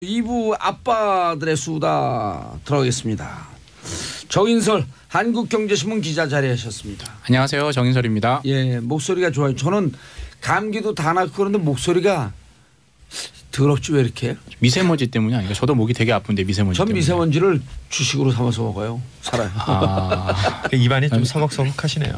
2부 아빠들의 수다 들어가겠습니다. 정인설 한국경제신문 기자 자리하셨습니다. 안녕하세요, 정인설입니다. 예, 목소리가 좋아요. 저는 감기도 다 낫고 그런데 목소리가 더럽지 왜 이렇게? 미세먼지 때문이 아니고 저도 목이 되게 아픈데 미세먼지 전 때문에. 미세먼지를 주식으로 삼아서 먹어요. 살아요. 입안이 좀 서걱서걱하시네요.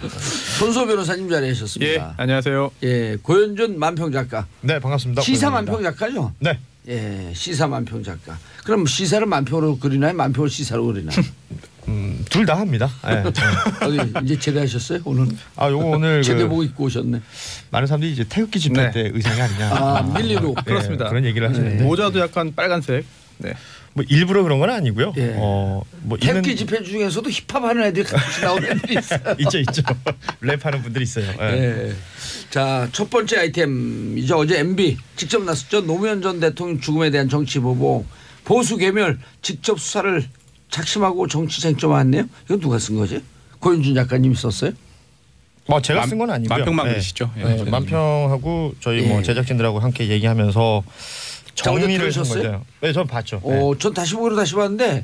손소 변호사님 예, 자리하셨습니다. 안녕하세요. 예, 고현준 만평 작가. 네, 반갑습니다. 시사 고현준입니다. 만평 작가죠? 네. 예, 시사 만평 작가. 그럼 시사를 만평으로 그리나요? 만평을 시사로 그리나요? 둘 다 합니다. 네. 어디 이제 제대하셨어요 오늘? 요거 오늘 제대복 입고 오셨네. 많은 사람들이 이제 태극기 집회 네. 때 의상이 아니냐. 아, 밀리로. 네, 그렇습니다. 그런 얘기를 하시는데 모자도 약간 빨간색. 네. 뭐 일부러 그런 건 아니고요. 예. 뭐 태극기 있는 집회 중에서도 힙합하는 애들이 같이 나오는 애들이 있어요. 있죠. 랩하는 분들이 있어요. 예. 예. 자, 첫 번째 아이템이죠. 어제 MB 직접 나섰죠. 노무현 전 대통령 죽음에 대한 정치 보복, 보수 괴멸 직접 수사를 작심하고 정치 쟁점화했네요. 이건 누가 쓴 거지? 고윤준 작가님이 썼어요? 뭐 제가 쓴 건 아니고요. 만평만 네. 그리시죠. 예, 네, 저는. 만평하고 저희 뭐 예. 제작진들하고 함께 얘기하면서 자, 어제 정리를 한 들으셨어요? 거죠. 네, 전 봤죠. 네. 전 다시 보기로 다시 봤는데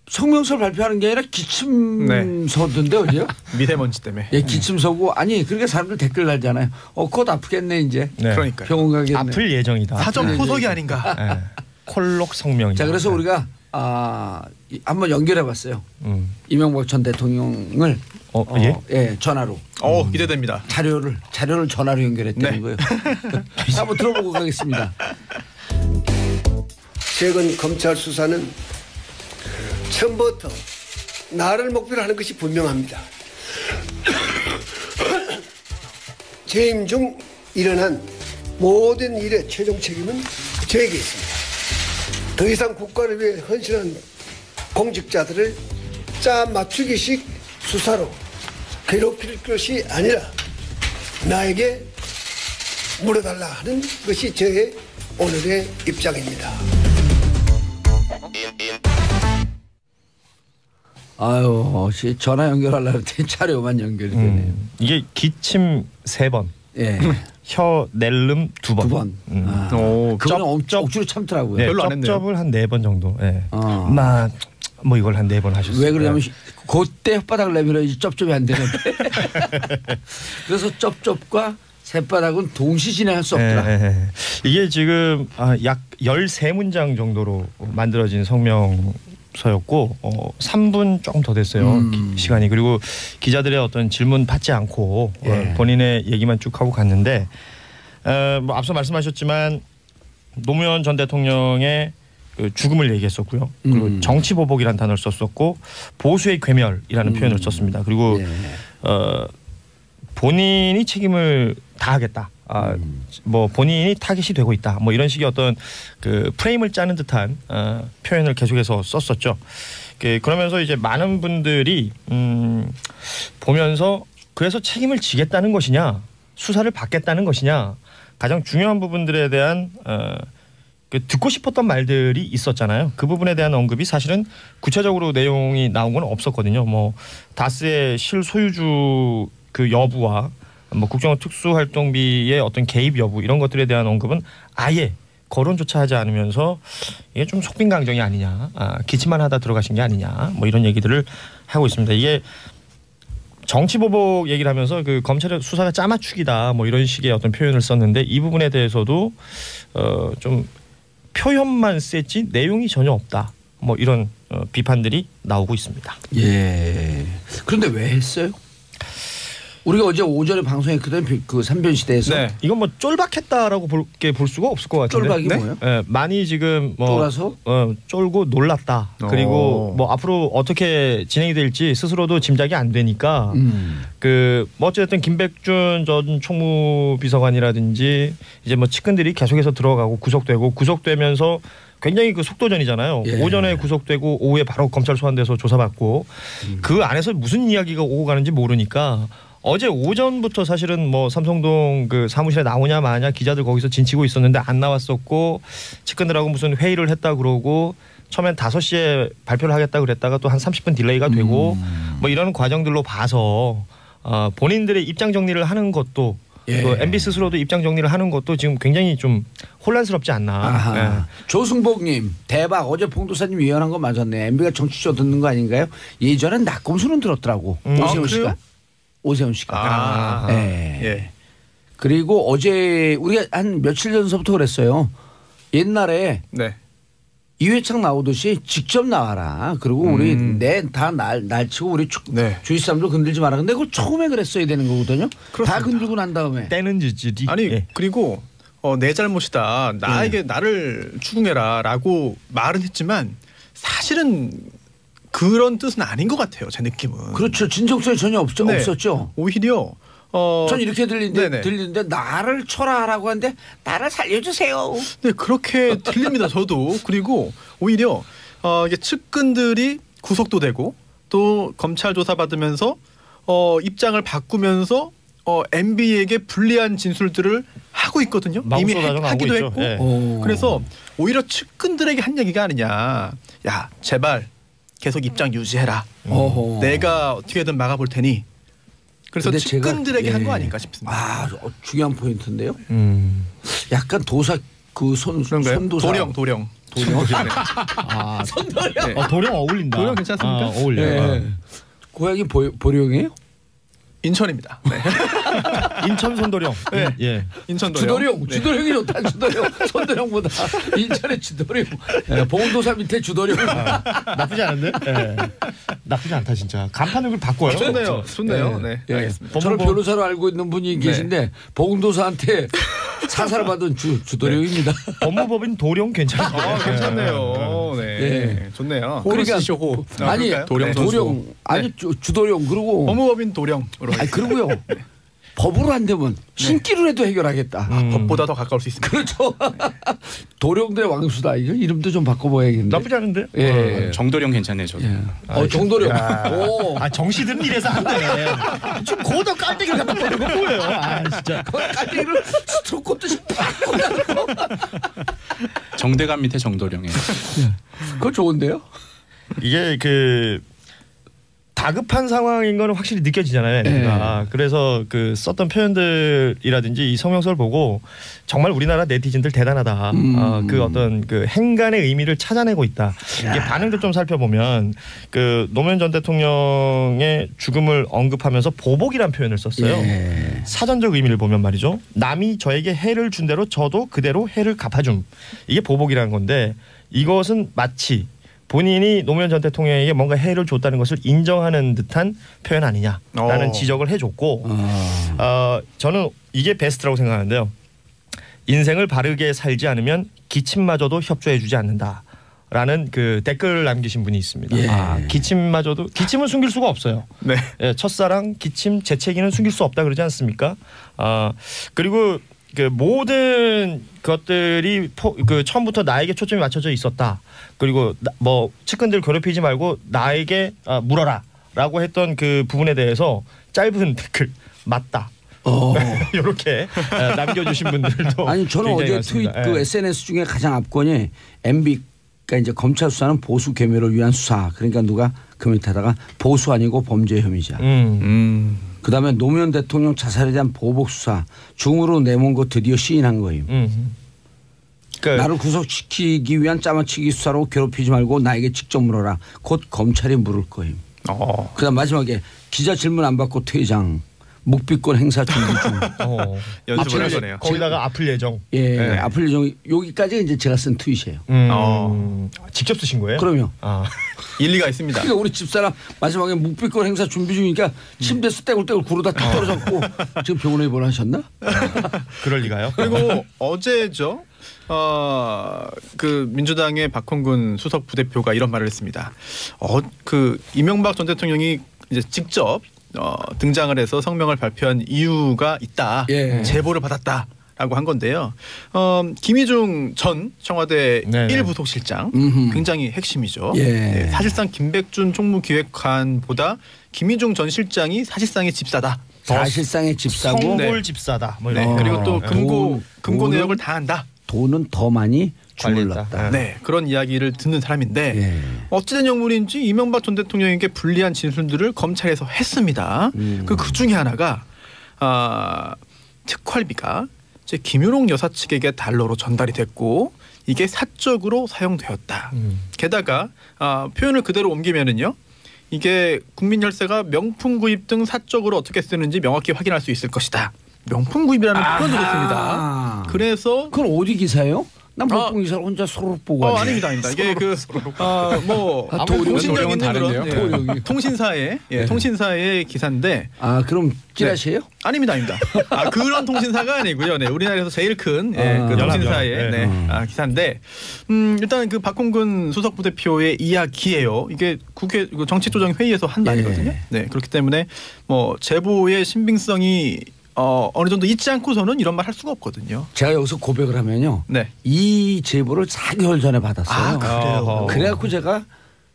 성명서를 발표하는 게 아니라 기침서던데 어디요? 미세먼지 때문에. 예, 기침서고 아니 그러니까 사람들 댓글 달잖아요. 곧 아프겠네 이제. 네. 그러니까요. 병원 가겠네. 아플 예정이다. 사전 포석이 아닌가. 네. 콜록 성명이다. 자, 그래서 우리가 한번 연결해봤어요. 이명박 전 대통령을 예? 전화로 기대됩니다. 자료를 전화로 연결했다는 네. 거예요. 자, 한번 들어보고 가겠습니다. 최근 검찰 수사는 처음부터 나를 목표로 하는 것이 분명합니다. 재임 중 일어난 모든 일의 최종 책임은 저에게 있습니다. 더 이상 국가를 위해 헌신한 공직자들을 짜 맞추기식 수사로 괴롭힐 것이 아니라 나에게 물어달라 하는 것이 저의 오늘의 입장입니다. 아유, 전화 연결하려고 했더니 자료만 연결이 되네요. 이게 기침 3번, 예, 혀 낼름 2번. 2번. 그거는 억지로 참더라고요. 네, 별로 안 했네요. 쩝쩝을 한 4번 정도. 예. 뭐 이걸 한 4번 하셨어요. 왜 그러냐면 그때 혓바닥을 내밀어야지 쩝쩝이 안 되는데. 그래서 쩝쩝과 새바닥은 동시 진행할 수 없더라. 예. 이게 지금 약 13문장 정도로 만들어진 성명서였고 3분 조금 더 됐어요. 시간이. 그리고 기자들의 어떤 질문 받지 않고 본인의 얘기만 쭉 하고 갔는데 뭐 앞서 말씀하셨지만 노무현 전 대통령의 그 죽음을 얘기했었고요. 그리고 정치 보복이라는 단어를 썼었고 보수의 괴멸이라는 표현을 썼습니다. 그리고 본인이 책임을 다하겠다. 뭐 본인이 타깃이 되고 있다. 뭐 이런 식의 어떤 그 프레임을 짜는 듯한 표현을 계속해서 썼었죠. 그러면서 이제 많은 분들이 보면서 그래서 책임을 지겠다는 것이냐, 수사를 받겠다는 것이냐, 가장 중요한 부분들에 대한 듣고 싶었던 말들이 있었잖아요. 그 부분에 대한 언급이 사실은 구체적으로 내용이 나온 건 없었거든요. 뭐 다스의 실소유주 그 여부와 뭐 국정특수활동비의 어떤 개입 여부 이런 것들에 대한 언급은 아예 거론조차 하지 않으면서 이게 좀 속빈강정이 아니냐, 기침만 하다 들어가신 게 아니냐, 뭐 이런 얘기들을 하고 있습니다. 이게 정치보복 얘기를 하면서 그 검찰의 수사가 짜맞추기다, 뭐 이런 식의 어떤 표현을 썼는데 이 부분에 대해서도 좀 표현만 셌지 내용이 전혀 없다, 뭐 이런 비판들이 나오고 있습니다. 예. 그런데 왜 했어요? 우리가 어제 오전에 방송했거든, 그 삼변시대에서. 네. 이건 뭐 쫄박했다라고 볼 수가 없을 것 같은데. 쫄박이 네? 뭐예요? 예, 많이 지금 뭐 쫄아서? 쫄고 놀랐다. 그리고 뭐 앞으로 어떻게 진행이 될지 스스로도 짐작이 안 되니까 그 뭐 어쨌든 김백준 전 총무비서관이라든지 이제 뭐 측근들이 계속해서 들어가고 구속되면서 굉장히 그 속도전이잖아요. 예. 오전에 구속되고 오후에 바로 검찰 소환돼서 조사받고 그 안에서 무슨 이야기가 오고 가는지 모르니까 어제 오전부터 사실은 뭐 삼성동 그 사무실에 나오냐 마냐 기자들 거기서 진치고 있었는데 안 나왔었고 측근들하고 무슨 회의를 했다 그러고 처음엔 5시에 발표를 하겠다 그랬다가 또 한 30분 딜레이가 되고 뭐 이런 과정들로 봐서 본인들의 입장 정리를 하는 것도 예. 그 MB 스스로도 입장 정리를 하는 것도 지금 굉장히 좀 혼란스럽지 않나. 아하. 조승복님 대박 어제 봉도사님 예언한 거 맞았네. MB가 정치쇼 듣는 거 아닌가요? 예전엔 낙검수는 들었더라고. 오세훈 씨가. 그래요? 오세훈 씨가. 아, 예. 예. 그리고 어제 우리가 한 며칠 전서부터 그랬어요. 옛날에 네. 이회창 나오듯이 직접 나와라. 그리고 우리 날 치고 우리 네. 주위 사람들 건들지 마라. 근데 그걸 처음에 그랬어야 되는 거거든요. 그렇습니다. 다 건들고 난 다음에. 때는 지지. 아니 예. 그리고 내 잘못이다. 나에게 나를 추궁해라라고 말은 했지만 사실은 그런 뜻은 아닌 것 같아요. 제 느낌은. 그렇죠. 진정성이 전혀 네. 없었죠. 오히려 전 이렇게 네네. 들리는데 나를 쳐라라고 하는데 나를 살려주세요. 네 그렇게 들립니다. 저도. 그리고 오히려 이게 측근들이 구속도 되고 또 검찰 조사 받으면서 입장을 바꾸면서 MB에게 불리한 진술들을 하고 있거든요. 마구 이미 쏟아져 나오고 하기도 있죠. 했고. 예. 그래서 오히려 측근들에게 한 얘기가 아니냐. 야 제발 계속 입장 유지해라. 어허. 내가 어떻게든 막아볼 테니. 그래서 근데 제가- 측근들에게 한 거 예. 아닐까 싶습니다. 아 중요한 포인트인데요. 음. 약간 도사 그 그런가요? 손도사. 도령. 아, 손도령. 도령 어울린다. 도령 괜찮습니까? 어울려요. 예. 고향이 보령이에요? 인천입니다. 네. 인천 손도령. 네. 예. 인천 주도령. 네. 주도령이 좋다. 주도령. 손도령보다 인천의 주도령. 예, 봉도사 밑에 주도령. 나쁘지 않은데? 예. 나쁘지 않다 진짜. 간판을 그걸 바꿔요. 좋네요. 네. 예. 알겠습니다. 저를 법무부- 변호사로 알고 있는 분이 계신데 봉도사한테 사살을 받은 주도령입니다. 법무법인 도령 괜찮아요. 괜찮네요. 네. 예. 좋네요. 그러니까 호르시쇼호. 아니 그럴까요? 도령 아니 주도령 그리고 법무법인 도령으로. 아니 그리고요 법으로 안 되면 신기로 해도 해결하겠다. 법보다 더 가까울 수 있습니다. 그렇죠. 도령대 왕수다. 이거 이름도 좀 바꿔봐야겠는데. 나쁘지 않은데? 예. 정도령 괜찮네요. 저도. 정도령. 야. 오. 아 정시들은 이래서 안 돼. 지금 거기다 깔때기를 갖다 버리는 건 뭐예요? 아 진짜. 깔때기를 스트로크 꽂듯이 팍 꽂아놓고. 정대감 밑에 정도령이에요. 그거 좋은데요? 이게 그 다급한 상황인 거는 확실히 느껴지잖아요. MB가. 그래서 그 썼던 표현들이라든지 이 성명서를 보고 정말 우리나라 네티즌들 대단하다. 그 어떤 그 행간의 의미를 찾아내고 있다. 이게 반응들 좀 살펴보면 그 노무현 전 대통령의 죽음을 언급하면서 보복이란 표현을 썼어요. 예. 사전적 의미를 보면 말이죠. 남이 저에게 해를 준 대로 저도 그대로 해를 갚아줌. 이게 보복이라는 건데 이것은 마치 본인이 노무현 전 대통령에게 뭔가 해를 줬다는 것을 인정하는 듯한 표현 아니냐라는 지적을 해줬고 저는 이게 베스트라고 생각하는데요. 인생을 바르게 살지 않으면 기침마저도 협조해주지 않는다라는 그 댓글을 남기신 분이 있습니다. 예. 기침은 숨길 수가 없어요. 네. 예, 첫사랑, 기침, 재채기는 숨길 수 없다 그러지 않습니까? 그리고 그 모든 것들이 그 처음부터 나에게 초점이 맞춰져 있었다. 그리고 뭐 측근들 괴롭히지 말고 나에게 물어라라고 했던 그 부분에 대해서 짧은 댓글 맞다. 이렇게 남겨주신 분들도 아니 저는 굉장히 어제 많습니다. 그 SNS 중에 가장 압권이 MB가 이제 검찰 수사는 보수 괴멸을 위한 수사. 그러니까 누가 그 밑에다가 보수 아니고 범죄 혐의자. 그다음에 노무현 대통령 자살에 대한 보복 수사 중으로 내몬 거 드디어 시인한 거예요. 그러니까 나를 구속시키기 위한 짜맞추기 수사로 괴롭히지 말고 나에게 직접 물어라. 곧 검찰이 물을 거예요. 그다음 마지막에 기자 질문 안 받고 퇴장. 묵비권 행사 준비 중. 연습을 할 이제 거네요. 거기다가 아플 예정. 예, 네. 앞을 예정 여기까지 이제 제가 쓴 트윗이에요. 직접 쓰신 거예요? 그럼요. 일리가 있습니다. 그러니까 우리 집사람 마지막에 묵비권 행사 준비 중이니까 침대에서 떼굴떼굴 구르다 툭 떨어졌고 지금 병원에 입원하셨나? 그럴 리가요? 그리고 어제죠. 그 민주당의 박홍근 수석 부대표가 이런 말을 했습니다. 그 이명박 전 대통령이 이제 직접 등장을 해서 성명을 발표한 이유가 있다. 예. 제보를 받았다라고 한 건데요. 김희중 전 청와대 네네. 1부속실장 굉장히 핵심이죠. 예. 네, 사실상 김백준 총무기획관보다 김희중 전 실장이 사실상의 집사다. 사실상의 집사고 성골 집사다. 뭐 네, 이런 그리고 또 돈, 금고 돈은- 내역을 다 한다. 돈은 더 많이 주물렀다. 관리했다. 네, 그런 이야기를 듣는 사람인데 예. 어찌된 영문인지 이명박 전 대통령에게 불리한 진술들을 검찰에서 했습니다. 그 중에 하나가 특활비가 이제 김윤옥 여사 측에게 달러로 전달이 됐고 이게 사적으로 사용되었다. 게다가 표현을 그대로 옮기면은요. 이게 국민열세가 명품 구입 등 사적으로 어떻게 쓰는지 명확히 확인할 수 있을 것이다. 명품 구입이라는 표현을 했습니다. 그래서 그건 어디 기사예요? 난 명품 기사를 혼자 소로 보고 하네. 아닙니다. 이게 뭐 도령, 통신력 도령은 있는 그런 다른데요? 통신사의 기사인데 그럼 찌라시예요? 아닙니다. 그런 통신사가 아니고요. 네, 우리나라에서 제일 큰 그 통신사의 기사인데 일단 그 박홍근 수석부대표의 이야기예요. 이게 국회 정치조정회의에서 한 말이거든요. 네, 그렇기 때문에 뭐 제보의 신빙성이 어느 정도 있지 않고서는 이런 말 할 수가 없거든요. 제가 여기서 고백을 하면요. 네. 이 제보를 4개월 전에 받았어요. 그래요? 그래갖고 제가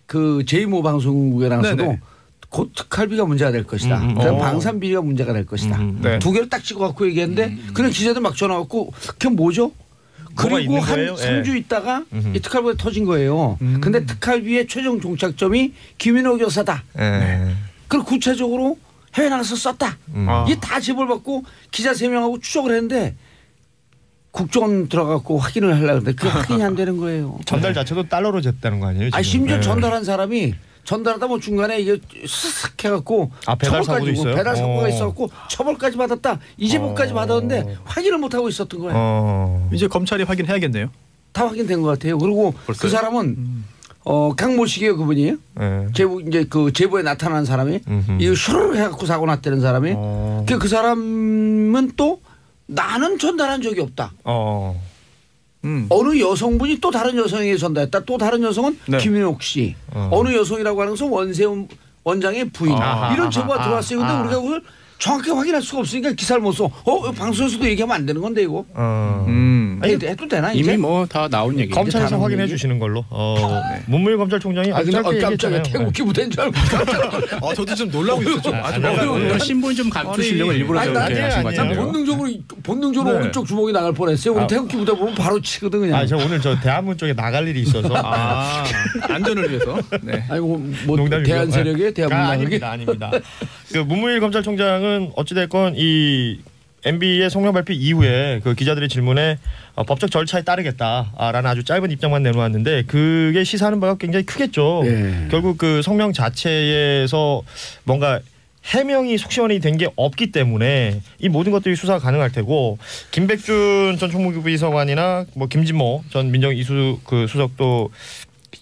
그 제2모 방송국에 나가서도 네네. 곧 특활비가 문제가 될 것이다. 그다음 방산비가 문제가 될 것이다. 네. 두 개를 딱 찍어갖고 얘기했는데 그냥 기자들 막 전화 왔고 그게 뭐죠? 그리고 있는 한 거예요? 3주 있다가 이 특활비가 터진 거예요. 근데 특활비의 최종 종착점이 김윤옥 여사다. 그리고 구체적으로 해외 나가서 썼다. 이게 다 제보를 받고 기자 3명하고 추적을 했는데 국정원 들어가고 확인을 하려고 했는데 그게 확인이 안 되는 거예요. 전달 자체도 달러로 됐다는 거 아니에요? 지금? 심지어 전달한 사람이 전달하다 뭐 중간에 이게 쓱 해갖고 배달 사고도 있어요? 배달 사고가 있었고 처벌까지 받았다. 이 제보까지 받았는데 확인을 못 하고 있었던 거예요. 이제 검찰이 확인해야겠네요. 다 확인된 것 같아요. 그리고 벌써요? 그 사람은 강모식이에요, 그분이에요. 제보 이제 그 제보에 나타난 사람이 이거 슈르르 해갖고 사고 났다는 사람이. 그 사람은 또 나는 전달한 적이 없다. 어느 여성분이 또 다른 여성에게 전달했다. 또 다른 여성은 네. 김윤옥 씨. 어느 여성이라고 하는 것은 원세훈 원장의 부인. 이런 제보가 들어왔어요. 근데 우리가 그걸 정확하게 확인할 수가 없으니까 기사를 못 써. 방송에서도 얘기하면 안 되는 건데 이거. 해도 되나 이제? 이미 뭐 다 나온 얘기. 검찰에서 다른 확인해 얘기? 주시는 걸로. 문무일 검찰총장이 아주 근데 짧게 깜짝이야. 얘기했잖아요. 태극기 부대인 줄 알고. 저도 좀 놀라고 있었죠. 아주 오늘 신분 좀 감추시려고 일부러 아니, 저렇게 나는 하신 거 아니에요. 같아요. 본능적으로 네. 오른쪽 주먹이 나갈 뻔했어요. 우리 태극기 부대 보면 바로 치거든 그냥. 저 오늘 저 대한문 쪽에 나갈 일이 있어서. 안전을 위해서. 네. 아이고 뭐 농담이고요. 대한 세력에 대한문 나가게. 아닙니다. 그 문무일 검찰총장은 어찌됐건 이 MB의 성명 발표 이후에 그 기자들의 질문에 법적 절차에 따르겠다라는 아주 짧은 입장만 내놓았는데 그게 시사하는 바가 굉장히 크겠죠. 결국 그 성명 자체에서 뭔가 해명이 속 시원히 된 게 없기 때문에 이 모든 것들이 수사가 가능할 테고 김백준 전 총무부 비서관이나 뭐 김진모 전 민정이수 그 수석도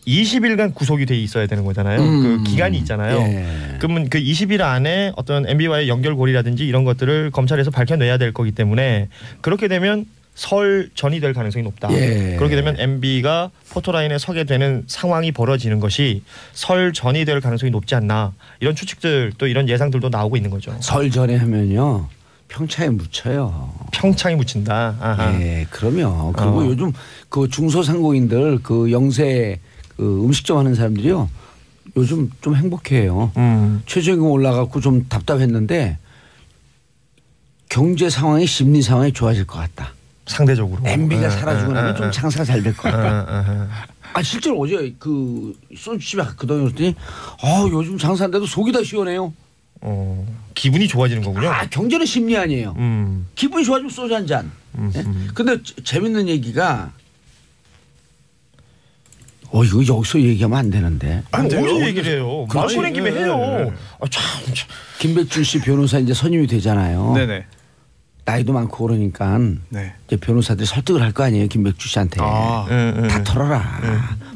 20일간 구속이 돼 있어야 되는 거잖아요. 그 기간이 있잖아요. 그러면 그 20일 안에 어떤 MB와의 연결고리라든지 이런 것들을 검찰에서 밝혀내야 될 거기 때문에 그렇게 되면 설 전이 될 가능성이 높다. 그렇게 되면 MB가 포토라인에 서게 되는 상황이 벌어지는 것이 설 전이 될 가능성이 높지 않나. 이런 추측들 또 이런 예상들도 나오고 있는 거죠. 설 전에 하면요. 평차에 묻혀요. 평창이 묻힌다. 아하. 네, 그러면 그리고 요즘 그 중소상공인들 그 영세 그 음식점 하는 사람들이요. 요즘 좀 행복해요. 최저임금 올라가고 좀 답답했는데 경제 상황이 심리 상황이 좋아질 것 같다. 상대적으로. MB가 사라지고 나면 좀 장사가 잘 될 것 같다. 아, 실제로 어제 그 소주집에 갔거든요. 그랬더니 요즘 장사인데도 속이 다 시원해요. 기분이 좋아지는 거군요. 경제는 심리 아니에요. 기분이 좋아지면 소주 한 잔. 근데 재밌는 얘기가 이거 여기서 얘기하면 안 되는데. 안 돼요. 어디 얘기를 해요. 말 그렇지. 꺼낸 김에 해요. 김백준 씨 변호사 이제 선임이 되잖아요. 네네. 나이도 많고 그러니까 네. 이제 변호사들이 설득을 할 거 아니에요. 김백준 씨한테. 다 털어라.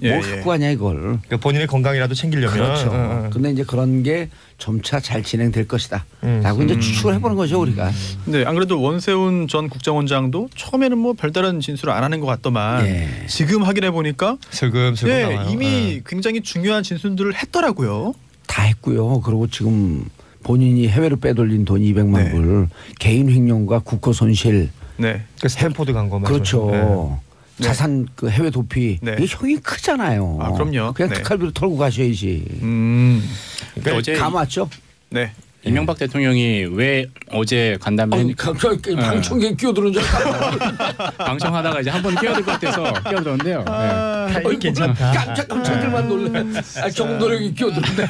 뭘 갖고 가냐 이걸. 그러니까 본인의 건강이라도 챙기려면. 그렇죠. 근데 이제 그런 게 점차 잘 진행될 것이다. 라고 이제 추측을 해보는 거죠 우리가. 네, 안 그래도 원세훈 전 국정원장도 처음에는 뭐 별다른 진술을 안 하는 것 같더만 지금 확인해 보니까 슬금슬금 나와요. 이미 굉장히 중요한 진술들을 했더라고요. 다 했고요. 그리고 지금 본인이 해외로 빼돌린 돈 200만 불 개인 횡령과 국고 손실. 네. 그 스탠포드 간 거 말이죠. 그렇죠. 네. 자산 그 해외 도피 이게 형이 크잖아요. 그럼요. 그냥 네. 특활비로 털고 가셔야지. 그러니까 어제 감았죠? 네. 이명박 대통령이 왜 어제 간담회 갑자기 방청객 끼어드는 줄 알았다. 방청하다가 이제 한번 끼어들 것 같아서 끼어들었는데요. 타이밍 괜찮다. 깜짝깜짝들만 놀래. 정도령이 끼어드는데.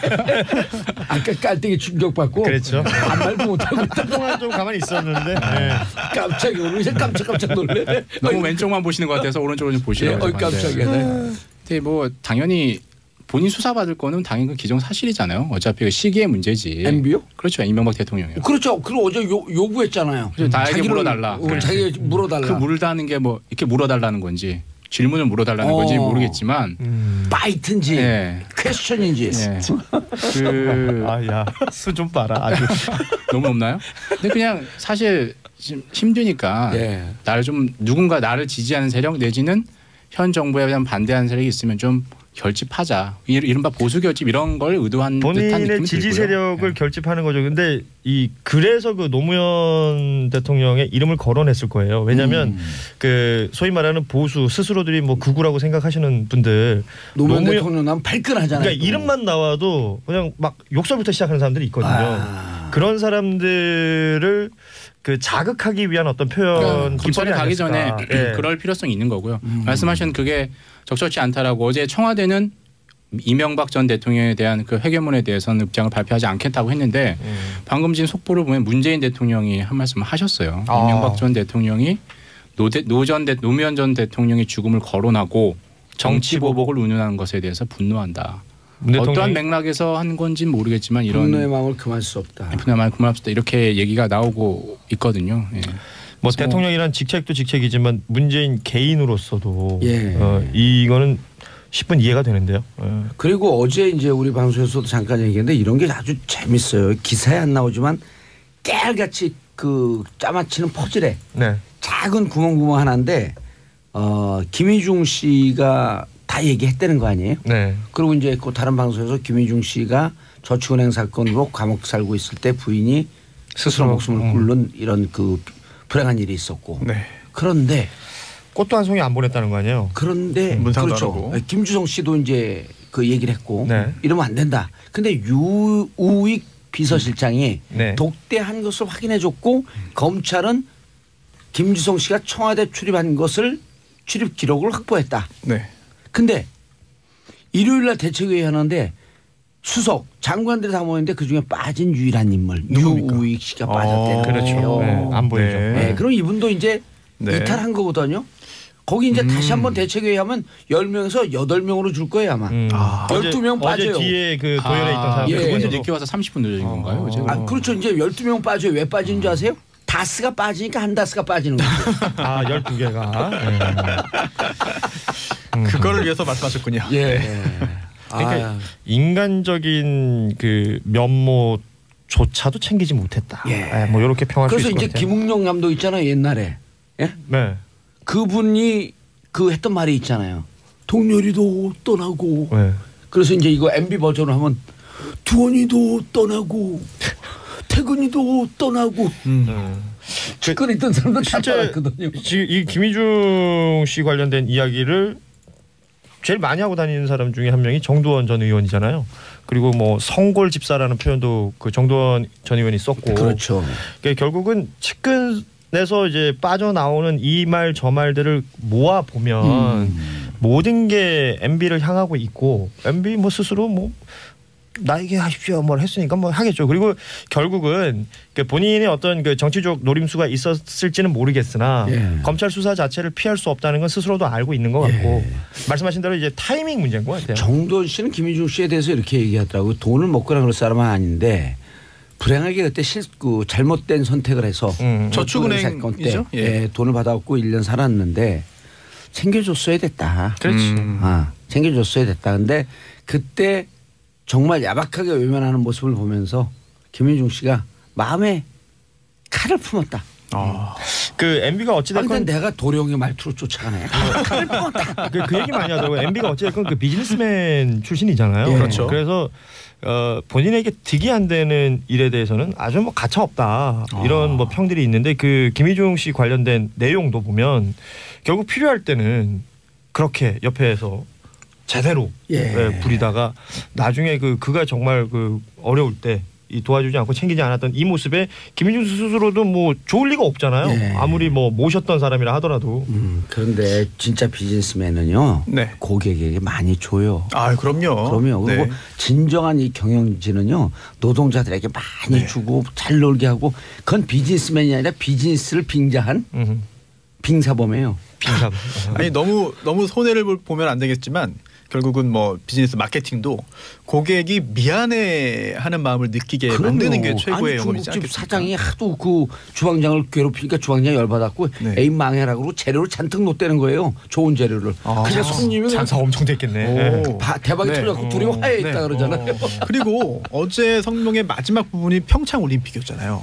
아까 깔때기 충격받고. 그렇죠. 아무 말도 못하고 있다. 그동안 좀 가만히 있었는데 깜짝이 오르면서 깜짝깜짝 놀래. 너무 왼쪽만 보시는 것 같아서 오른쪽으로 좀 보시려고. 깜짝이야. 근데 뭐 당연히 본인 수사받을 거는 당연히 그 기정사실이잖아요. 어차피 그 시기의 문제지. MB요? 그렇죠. 이명박 대통령이요. 그렇죠. 그리고 어제 요구했잖아요. 나에게 물어달라. 자기가 물어달라. 그 물다는 게 뭐 이렇게 물어달라는 건지 질문을 물어달라는 건지 모르겠지만 파이트인지 네. 퀘스천인지. 네. 그 아야 수 좀 봐라 아주 너무 없나요? 근데 그냥 사실 지금 힘드니까 나를 좀 누군가 나를 지지하는 세력 내지는 현 정부에 대한 반대하는 세력이 있으면 좀 결집하자. 이른바 보수 결집 이런 걸 의도한 듯한 본인의 느낌이 지지 들고요. 세력을 결집하는 거죠. 근데 그래서 그 노무현 대통령의 이름을 거론했을 거예요. 왜냐하면 그 소위 말하는 보수 스스로들이 뭐 극우라고 생각하시는 분들 노무현 대통령 나면 발끈하잖아요. 그러니까 이름만 나와도 그냥 막 욕설부터 시작하는 사람들이 있거든요. 그런 사람들을 그 자극하기 위한 어떤 표현 검찰에 가기 전에 그럴 필요성이 있는 거고요. 말씀하신 그게 적절치 않다라고 어제 청와대는 이명박 전 대통령에 대한 그 회견문에 대해서는 입장을 발표하지 않겠다고 했는데 방금 진 속보를 보면 문재인 대통령이 한 말씀을 하셨어요. 이명박 전 대통령이 노무현 전 대통령의 죽음을 거론하고 정치 보복을 운운하는 것에 대해서 분노한다. 어떠한 맥락에서 한 건지는 모르겠지만 이런 분노의 마음을 금할 수 없다. 분노의 마음을 금할 수 없다. 이렇게 얘기가 나오고 있거든요. 예. 뭐 대통령이란 직책도 직책이지만 문재인 개인으로서도 예. 이거는 10분 이해가 되는데요. 그리고 어제 이제 우리 방송에서도 잠깐 얘기했는데 이런 게 아주 재밌어요. 기사에 안 나오지만 깨알같이 그 짜맞히는 퍼즐에 작은 구멍 하나인데 김희중 씨가 다 얘기했다는 거 아니에요? 네. 그리고 이제 그 다른 방송에서 김희중 씨가 저축은행 사건으로 감옥 살고 있을 때 부인이 스스로 목숨을 꿇는 이런 그 불행한 일이 있었고. 네. 그런데 꽃도 한 송이 안 보냈다는 거 아니에요? 그런데 그렇죠. 김주성 씨도 이제 그 얘기를 했고 이러면 안 된다. 근데 유우익 비서실장이 독대한 것을 확인해줬고 검찰은 김주성 씨가 청와대 출입한 것을 출입 기록을 확보했다. 네. 근데 일요일 날 대책회의 하는데 수석 장관들이 다 모였는데 그중에 빠진 유일한 인물 유우익 씨가 빠졌대요. 그렇죠. 네. 안 보이죠. 네. 그럼 이분도 이제 이탈한 거거든요. 거기 이제 다시 한번 대책회의 하면 10명에서 8명으로 줄 거예요 아마. 12명 빠져요. 어제 뒤에 그 도열에 있던 사람. 그분도 늦게 와서 30분 늦어진 건가요? 그렇죠. 이제 12명 빠져요. 왜 빠지는 줄 아세요? 다스가 빠지니까 한 다스가 빠지는 거죠. 12개가. 그거를 위해서 말씀하셨군요. 예. 그러니까 인간적인 그 면모조차도 챙기지 못했다. 뭐 이렇게 평할 수 있을 것 같아요. 그래서 이제 김웅룡 감독 있잖아요 옛날에. 예? 네. 그분이 그 했던 말이 있잖아요. 동렬이도 떠나고. 그래서 이제 이거 MB 버전으로 하면 두원이도 떠나고 태근이도 떠나고. 측근에 있던 사람들 다 떠났거든요. 지금 이 김희중 씨 관련된 이야기를 제일 많이 하고 다니는 사람 중에 한 명이 정두원 전 의원이잖아요. 그리고 뭐 성골집사라는 표현도 그 정두원 전 의원이 썼고. 그렇죠. 그러니까 결국은 측근에서 이제 빠져나오는 이 말 저 말들을 모아 보면 모든 게 MB를 향하고 있고 MB 뭐 스스로 뭐 나에게 하십시오 뭘 했으니까 뭐 하겠죠. 그리고 결국은 그 본인의 어떤 그 정치적 노림수가 있었을지는 모르겠으나 검찰 수사 자체를 피할 수 없다는 건 스스로도 알고 있는 것 같고 말씀하신 대로 이제 타이밍 문제인 것 같아요. 정두원 씨는 김희중 씨에 대해서 이렇게 얘기하더라고요. 돈을 먹거나 그럴 사람은 아닌데 불행하게 그때 잘못된 선택을 해서 저축은행 사건 때 돈을 받아갖고 1년 살았는데 챙겨줬어야 됐다. 그렇지. 챙겨줬어야 됐다. 근데 그때 정말 야박하게 외면하는 모습을 보면서 김희중 씨가 마음에 칼을 품었다. 그 MB가 어찌됐건 내가 도령의 말투로 쫓아가네. 칼을 품었다. 그 얘기 많이 하더라고요. MB가 어찌됐건 그 비즈니스맨 출신이잖아요. 그렇죠. 그래서 본인에게 득이 안 되는 일에 대해서는 아주 뭐 가차 없다 이런 뭐 평들이 있는데 그 김희중 씨 관련된 내용도 보면 결국 필요할 때는 그렇게 옆에서 제대로 부리다가 나중에 그가 정말 그 어려울 때 도와주지 않고 챙기지 않았던 이 모습에 김민중 스스로도 뭐 좋을 리가 없잖아요. 네. 아무리 뭐 모셨던 사람이라 하더라도. 그런데 진짜 비즈니스맨은요. 네. 고객에게 많이 줘요. 아, 그럼요. 그럼요. 그리고 네. 진정한 이 경영진은요 노동자들에게 많이 주고 잘 놀게 하고 그건 비즈니스맨이 아니라 비즈니스를 빙자한 빙사범이에요. 빙상. 아니 너무 손해를 보면 안 되겠지만 결국은 뭐 비즈니스 마케팅도 고객이 미안해하는 마음을 느끼게 만드는 게 최고의 영업이지 중국집 않겠습니까? 사장이 하도 그 주방장을 괴롭히니까 주방장이 열받았고 네. 에이 망해라 그러고 재료를 잔뜩 놓대는 거예요. 좋은 재료를. 그래서 손님이 장사 엄청 됐겠네. 오. 대박이 네. 터져갖고 둘이 화해했다 네. 그러잖아요. 그리고 어제 성명의 마지막 부분이 평창 올림픽이었잖아요.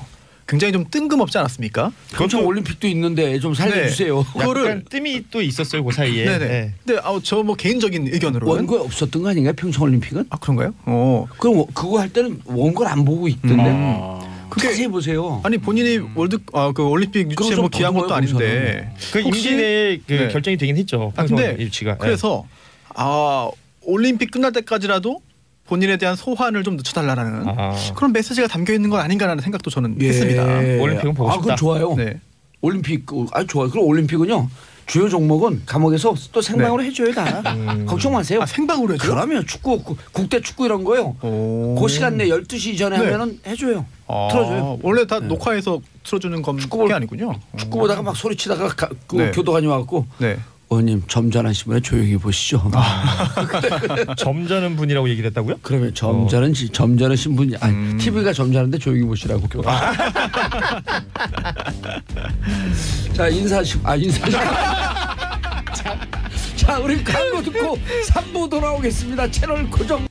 굉장히 좀 뜬금없지 않았습니까? 평창 올림픽도 있는데 좀 살려주세요. 약간 뜸이 또 있었어요 그 사이에. 네네. 네. 근데 저 뭐 개인적인 의견으로는 원고에 없었던 거 아닌가요? 평창 올림픽은? 아 그런가요? 그럼 그거 할 때는 원고를 안 보고 있던데. 그게- 자세히 보세요. 아니 본인이 그 올림픽 그럼 유치에 좀 뭐 기한 것도 더듬어요, 아닌데 그 혹시- 임기 내에 그 네. 결정이 되긴 했죠. 아, 방송 근데 일치가. 그래서 올림픽 끝날 때까지라도 본인에 대한 소환을 좀 늦춰달라는 그런 메시지가 담겨 있는 건 아닌가라는 생각도 저는 했습니다. 올림픽은 보고 싶다. 그건 좋아요. 네. 올림픽 좋아요. 그럼 올림픽은요 주요 종목은 감옥에서 또 생방으로 해줘요 다. 걱정 마세요. 아 생방으로 해줘요? 그러면 축구 국대 축구 이런 거요. 오. 그 시간 내 12시 이전에 네. 하면은 해줘요. 아, 틀어줘요. 원래 다 녹화해서 틀어주는 게 아니군요. 축구 보다가 막 소리치다가 네. 교도관이 와갖고 네. 의원님 점잖으신 분에 조용히 보시죠. 점잖은 분이라고 얘기를 했다고요? 그러면 점잖으신 분이 아니 TV가 점잖은데 조용히 보시라고. 자 인사식. 자 우리 광고 듣고 3부 돌아오겠습니다. 채널 고정.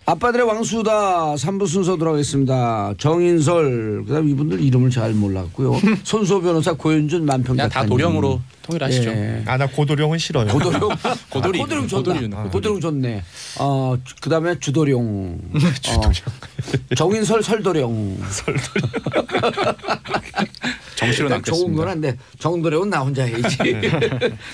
아빠들의 왕수다 3부 순서 돌아오겠습니다. 정인설 그다음 이분들 이름을 잘 몰랐고요. 손소 변호사 고현준 만평 그냥 다 작가님. 도령으로 통일하시죠. 예. 나 고도령은 싫어요. 고도령 고도리, 고도령 고도리는 좋다. 고도리. 고도령 좋네. 그다음에 주도령. 정인설 설도령. 정시로 딱 좋은 건 남겠습니다. 한데 정도령은 나 혼자 해야지.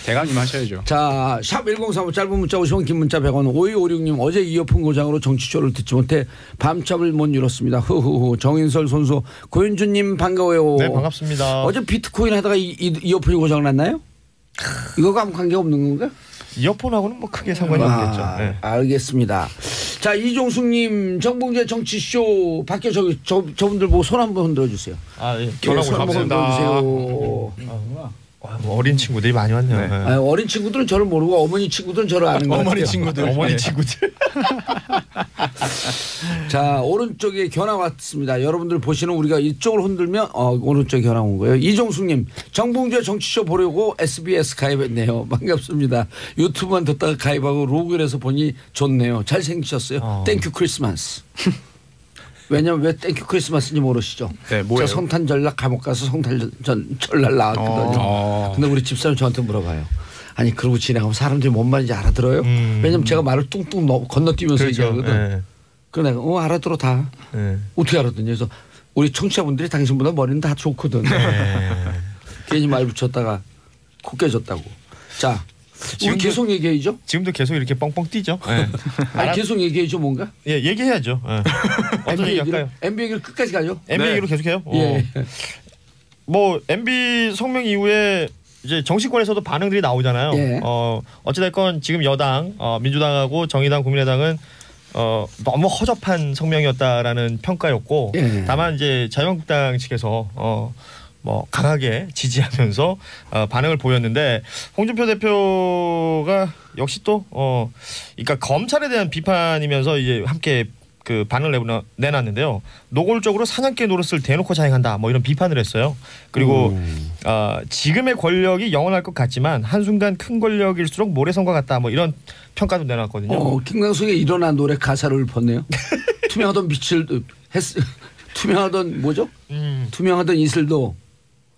대감님 하셔야죠. 자, 샵 1035 짧은 문자 50원 긴 문자 100원 5256님 어제 이어폰 고장으로 정치쇼를 듣지 못해 밤잠을 못 이뤘습니다. 흐흐흐 정인설 손수 고현주님 반가워요. 네 반갑습니다. 어제 비트코인 하다가 이어폰이 고장 났나요? 이거가 아무 관계 없는 건가? 이어폰하고는 뭐 크게 상관이 없겠죠. 네. 알겠습니다. 자 이종숙님 정봉재 정치쇼 밖에 저분들 보고 손 한번 흔들어 주세요. 예. 손 한번 흔들어 주세요. 뭐 어린 친구들이 많이 왔네요. 네. 네. 어린 친구들은 저를 모르고 어머니 친구들은 저를 아는 거 같아요. 어머니 친구들. 어머니 네. 친구들. 자 오른쪽에 견화 왔습니다. 여러분들 보시는 우리가 이쪽을 흔들면 오른쪽에 견화 온 거예요. 이종숙님 정봉재 정치쇼 보려고 SBS 가입했네요. 반갑습니다. 유튜브만 듣다가 가입하고 로그인해서 보니 좋네요. 잘생기셨어요. 땡큐 크리스마스. 왜냐면 왜 땡큐 크리스마스인지 모르시죠? 네, 뭐예요? 저 성탄 전날 감옥 가서 성탄 전날 나왔거든요. 근데 우리 집사람 저한테 물어봐요. 아니 그러고 지나가면 사람들이 뭔 말인지 알아들어요? 왜냐면 제가 말을 뚱뚱 건너뛰면서 그렇죠. 얘기하거든. 네. 그래 내가 알아들어 다. 네. 어떻게 알았더니 그래서 우리 청취자분들이 당신보다 머리는 다 좋거든. 괜히 말 붙였다가 코 깨졌다고. 자 우리 계속 얘기해야죠. 지금도 계속 이렇게 뻥뻥 뛰죠. 네. 아니 계속 얘기해야죠 뭔가. 예, 얘기해야죠. 네. 어떤 얘기 할까요? MB 얘기를 끝까지 가죠. MB 네. 얘기로 계속해요. 예. 뭐 MB 성명 이후에 이제 정치권에서도 반응들이 나오잖아요. 예. 어찌됐건 지금 여당 민주당하고 정의당 국민의당은 너무 허접한 성명이었다라는 평가였고 예. 다만 이제 자유한국당 측에서 뭐 강하게 지지하면서 반응을 보였는데 홍준표 대표가 역시 또 그러니까 검찰에 대한 비판이면서 이제 함께 그 반응을 내놨는데요. 노골적으로 사냥개 노릇을 대놓고 자행한다. 뭐 이런 비판을 했어요. 그리고 지금의 권력이 영원할 것 같지만 한순간 큰 권력일수록 모래성과 같다. 뭐 이런 평가도 내놨거든요. 김광석의 일어난 노래 가사를 읊었네요. 투명하던 빛을 투명하던 뭐죠? 투명하던 이슬도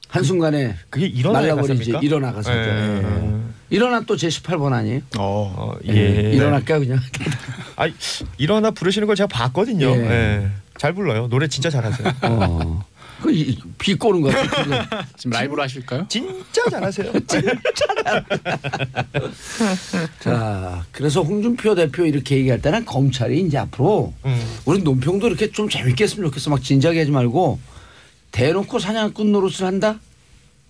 한순간에 그게 일어나야 말라버리지. 가사입니까? 일어나 가사죠. 예. 일어나 또 제18번 아니에요? 예. 일어날까요 그냥? 일어나 부르시는 걸 제가 봤거든요. 예. 예. 잘 불러요. 노래 진짜 잘하세요. 비꼬는 거 같아. 지금 라이브로 하실까요? 진짜 잘하세요. 자, 그래서 홍준표 대표 이렇게 얘기할 때는 검찰이 이제 앞으로 우리 논평도 이렇게 좀 재밌게 했으면 좋겠어. 막 진지하게 하지 말고 대놓고 사냥꾼 노릇을 한다?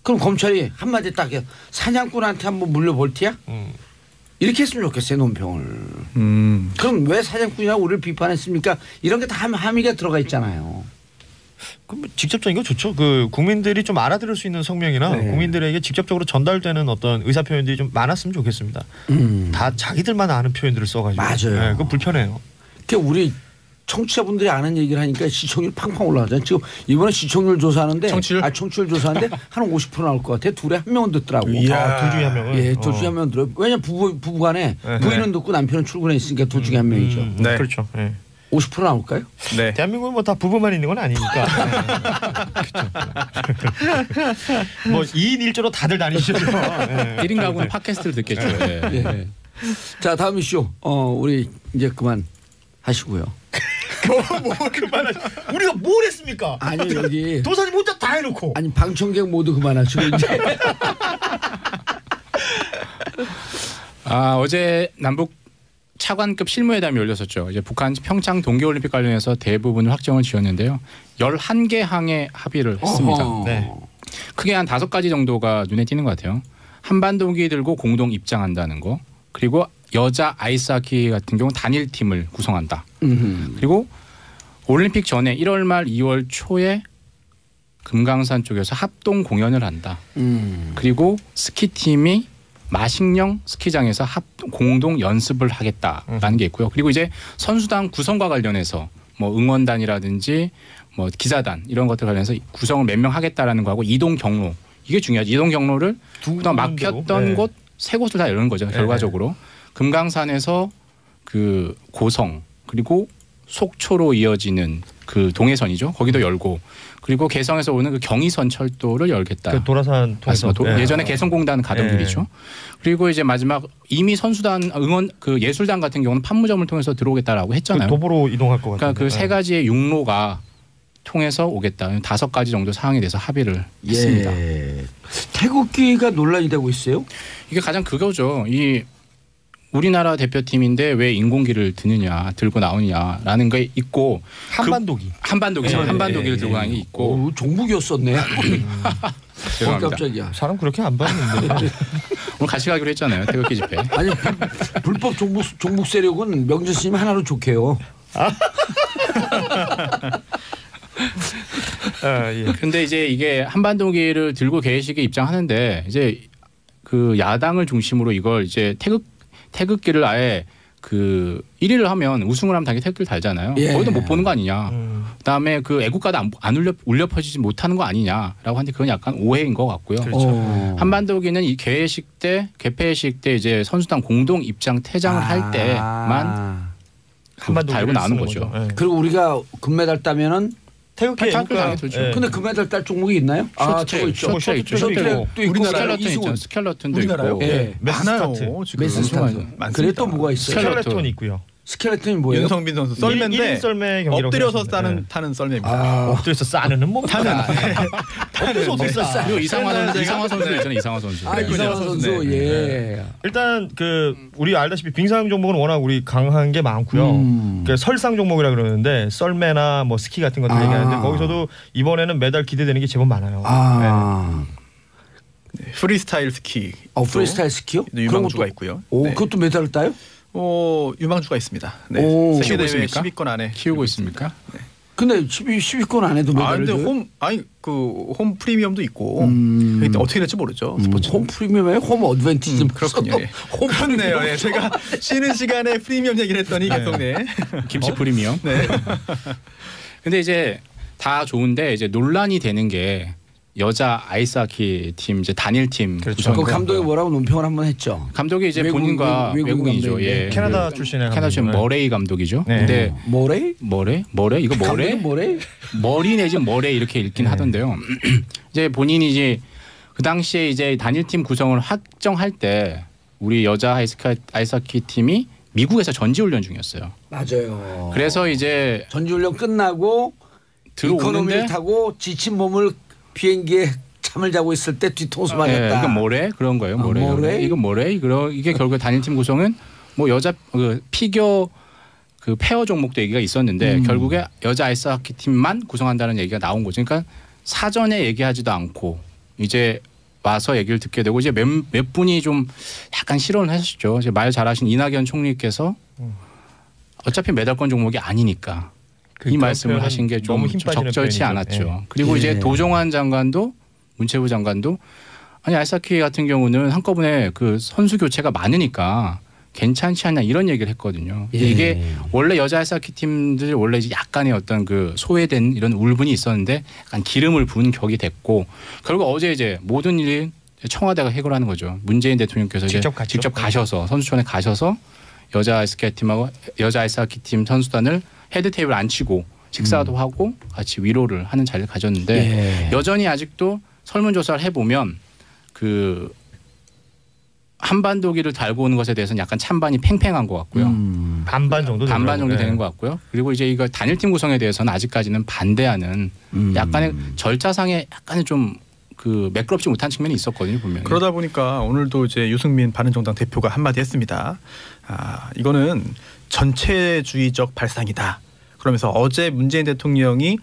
그럼 검찰이 한마디 딱 해요. 사냥꾼한테 한번 물려볼 티야? 이렇게 했으면 좋겠어요, 논평을. 그럼 왜 사냥꾼이라고 우리를 비판했습니까? 이런 게 다 함의가 들어가 있잖아요. 그럼 직접적인 거 좋죠. 그 국민들이 좀 알아들을 수 있는 성명이나 네. 국민들에게 직접적으로 전달되는 어떤 의사 표현들이 좀 많았으면 좋겠습니다. 다 자기들만 아는 표현들을 써가지고. 맞아요. 네, 그거 불편해요. 그러니까 우리 청취자분들이 아는 얘기를 하니까 시청률 팡팡 올라가잖아요. 지금 이번에 시청률 조사하는데 청취율 조사하는데 한 50% 나올 것 같아요. 둘에 한 명은 듣더라고. 둘 중에 한 명은. 예, 둘 중에 한 명은 들어요. 왜냐 부부간에 부인은 듣고 남편은 출근해 있으니까 둘 중에 한 명이죠. 네. 그렇죠. 네. 50% 나올까요? 네. 대한민국은 뭐 다 부부만 있는 건 아니니까. 그렇죠. 뭐 2인 1조로 다들 다니시죠. 네. 1인 가구는 팟캐스트를 듣겠죠. 예. 예. 자, 다음 이슈. 우리 이제 그만 하시고요. 뭐 그만하시. 우리가 뭘 했습니까? 아니 여기 도사님 혼자 다 해놓고. 아니 방청객 모두 그만하시고 이제. 어제 남북 차관급 실무회담이 열렸었죠. 이제 북한 평창 동계올림픽 관련해서 대부분 확정을 지었는데요. 11개 항에 합의를 했습니다. 네. 크게 한 5가지 정도가 눈에 띄는 것 같아요. 한반도기 들고 공동 입장한다는 거. 그리고 여자 아이스하키 같은 경우 단일팀을 구성한다. 그리고 올림픽 전에 1월 말 2월 초에 금강산 쪽에서 합동 공연을 한다. 그리고 스키팀이 마식령 스키장에서 공동 연습을 하겠다라는 게 있고요. 그리고 이제 선수단 구성과 관련해서 뭐 응원단이라든지 뭐 기사단 이런 것들 관련해서 구성을 몇 명 하겠다라는 거하고 이동 경로 이게 중요하죠. 이동 경로를 그동안 막혔던 네. 곳 세 곳을 다 여는 거죠. 결과적으로 금강산에서 그 고성 그리고 속초로 이어지는 그 동해선이죠. 거기도 열고 그리고 개성에서 오는 그 경의선 철도를 열겠다. 그 도라산 통해서. 맞습니다. 예전에 개성공단 가던 길이죠. 그리고 이제 마지막 이미 선수단 응원 그 예술단 같은 경우는 판무점을 통해서 들어오겠다라고 했잖아요. 그 도보로 이동할 것 같아요. 그러니까 그 세 가지의 육로가 통해서 오겠다. 5가지 정도 사항에 대해서 합의를 했습니다. 예. 태극기가 논란이 되고 있어요. 이게 가장 그거죠. 이 우리나라 대표팀인데 왜 인공기를 들고 나오냐라는 게 있고 한반도기. 한반도기죠. 한반도기를 들고 나는 게 있고 종북이었었네. 죄송합니다. 깜짝이야. 사람 그렇게 안 봤는데. 오늘 같이 가기로 했잖아요. 태극기 집회. 아니 불법 종북 세력은 명진 스님 하나로 좋게요. 예. 근데 이제 이게 한반도기를 들고 개회식에 입장하는데 이제 그 야당을 중심으로 이걸 이제 태극기를 아예 그 1위를 하면 우승을 하면 당연히 태극기를 달잖아요. 예. 거기도 못 보는 거 아니냐. 그다음에 그 애국가도 안 울려 퍼지지 못하는 거 아니냐라고 하는데 그건 약간 오해인 것 같고요. 그렇죠. 한반도기는 이 개회식 때 개폐식 때 이제 선수단 공동 입장 퇴장을 할 때만 달고 나오는 거죠. 예. 그리고 우리가 금메달 따면은 태극기 태극기 당연히 들죠. 근데 금메달 딸 종목이 있나요? 저거 있죠. 쇼트트랙 있죠. 쇼트트랙도 있고 우리나라요? 스켈러톤도 우리나라요? 있고. 예. 많아요. 메스스타트. 지금. 메스스타트. 많습니다. 그래 또 뭐가 있어요? 스켈레톤 있고요. 스켈레톤이 뭐예요? 윤성빈 선수 썰매인데 1인 썰매 경기라고 엎드려서 생각하시면 타는 썰매입니다. 엎드려서 싸는 뭐 엎드려서 어떻게 싸? 그리고 이상화 선수 있잖아요. 이상화 선수. 이상화 선수. 네. 예. 일단 그 우리 알다시피 빙상 종목은 워낙 우리 강한 게 많고요. 그 설상 종목이라 그러는데 썰매나 뭐 스키 같은 것들 얘기하는데 거기서도 이번에는 메달 기대되는 게 제법 많아요. 네. 프리스타일 스키. 프리스타일 스키요? 유망주가 있고요. 오, 네. 그것도 메달을 따요? 유망주가 있습니다. 네. 오. 세계 대회 키우고 있습니까? 10위권 안에 키우고 있습니까? 근데 10위권 안에도 메달을 근데 줘요? 홈 프리미엄도 있고 그때 어떻게 될지 모르죠. 스포츠. 홈 프리미엄에 홈 어드밴티지 그렇군요. 예. 홈 그렇네요. 예. 제가 쉬는 시간에 프리미엄 얘기를 했더니 계속 네. 김치 프리미엄. 네. 근데 이제 다 좋은데 이제 논란이 되는 게 여자 아이스하키 팀 이제 단일팀 그렇죠. 그 감독이 뭐라고 논평을 한번 했죠. 감독이 이제 본인과 외국인이죠. 감독인데. 예. 캐나다 출신의 캐나다 출신 감독. 머레이 감독이죠. 네. 근데 뭐래? 뭐래? 이거 뭐래? 감독이 뭐래? 머리 내지 뭐래 이렇게 읽긴 하던데요. 이제 본인이 이제 그 당시에 이제 단일팀 구성을 확정할 때 우리 여자 아이스하키 팀이 미국에서 전지훈련 중이었어요. 맞아요. 그래서 이제 전지훈련 끝나고 이코노미를 들어오는데 타고 지친 몸을 비행기에 잠을 자고 있을 때 뒤통수 맞았다. 이건 뭐래? 그런 거예요. 뭐래? 뭐래? 이건 뭐래? 이게 결국 단일팀 구성은 뭐 여자 피겨 그 페어 종목도 얘기가 있었는데 결국에 여자 아이스하키 팀만 구성한다는 얘기가 나온 거죠. 그러니까 사전에 얘기하지도 않고 이제 와서 얘기를 듣게 되고 이제 몇 분이 좀 약간 실언을 하셨죠. 이제 말 잘하신 이낙연 총리께서 어차피 메달권 종목이 아니니까 이 말씀을 하신 게 좀 적절치 않았죠. 예. 그리고 이제 도종환 장관도 문체부 장관도 아니 아이스하키 같은 경우는 한꺼번에 그 선수 교체가 많으니까 괜찮지 않냐 이런 얘기를 했거든요. 이게 원래 여자 아이스하키 팀들 원래 이제 약간의 어떤 그 소외된 이런 울분이 있었는데 약간 기름을 부은 격이 됐고 결국 어제 이제 모든 일이 청와대가 해결하는 거죠. 문재인 대통령께서 직접 가셔서 선수촌에 가셔서 여자 아이스하키 팀 선수단을 헤드 테이블 앉히고 식사도 하고 같이 위로를 하는 자리를 가졌는데 여전히 아직도 설문조사를 해보면 그 한반도기를 달고 오는 것에 대해서는 약간 찬반이 팽팽한 것 같고요. 반반 정도 되는 것 같고요. 그리고 이제 이거 단일팀 구성에 대해서는 아직까지는 반대하는 약간의 절차상에 약간의 좀 그 매끄럽지 못한 측면이 있었거든요, 분명히. 그러다 보니까 오늘도 이제 유승민 바른정당 대표가 한마디 했습니다. 이거는 전체주의적 발상이다. 그러면서 어제 문재인 대통령이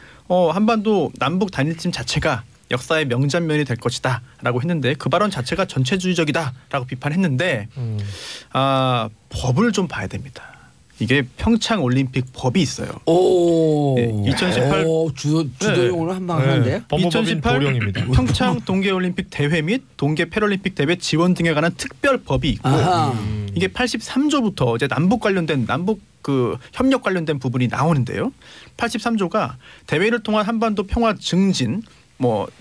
한반도 남북 단일팀 자체가 역사의 명장면이 될 것이다라고 했는데 그 발언 자체가 전체주의적이다라고 비판했는데 법을 좀 봐야 됩니다. 이게 평창 올림픽 법이 있어요. 오, 2018 주도용으로 한 방 하는데요. 2018 평창 동계올림픽 대회 및 동계 패럴림픽 대회 지원 등에 관한 특별법이 있고 이게 83조부터 이제 남북 그 협력 관련된 부분이 나오는데요. 83조가 대회를 통한 한반도 평화 증진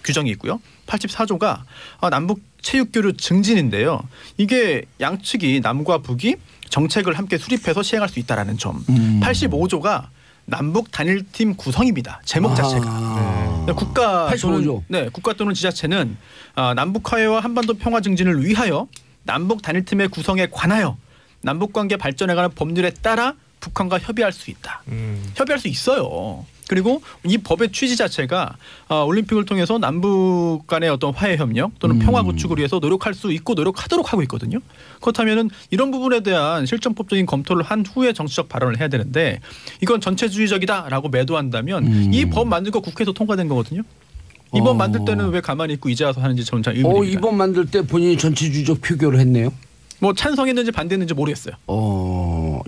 규정이 있고요. 84조가 남북 체육교류 증진인데요. 이게 양측이 남과 북이 정책을 함께 수립해서 시행할 수 있다라는 점. 85조가 남북 단일팀 구성입니다. 제목 자체가. 국가 85조. 국가 또는 지자체는 남북 화해와 한반도 평화 증진을 위하여 남북 단일팀의 구성에 관하여 남북 관계 발전에 관한 법률에 따라 북한과 협의할 수 있다. 협의할 수 있어요. 그리고 이 법의 취지 자체가 올림픽을 통해서 남북 간의 어떤 화해 협력 또는 평화 구축을 위해서 노력할 수 있고 노력하도록 하고 있거든요. 그렇다면은 이런 부분에 대한 실정법적인 검토를 한 후에 정치적 발언을 해야 되는데 이건 전체주의적이다라고 매도한다면 이 법 만든 거 국회에서 통과된 거거든요. 이 법 만들 때는 왜 가만히 있고 이제 와서 하는지 저는 잘 의문입니다. 이 법 만들 때 본인이 전체주의적 표결을 했네요. 찬성했는지 반대했는지 모르겠어요.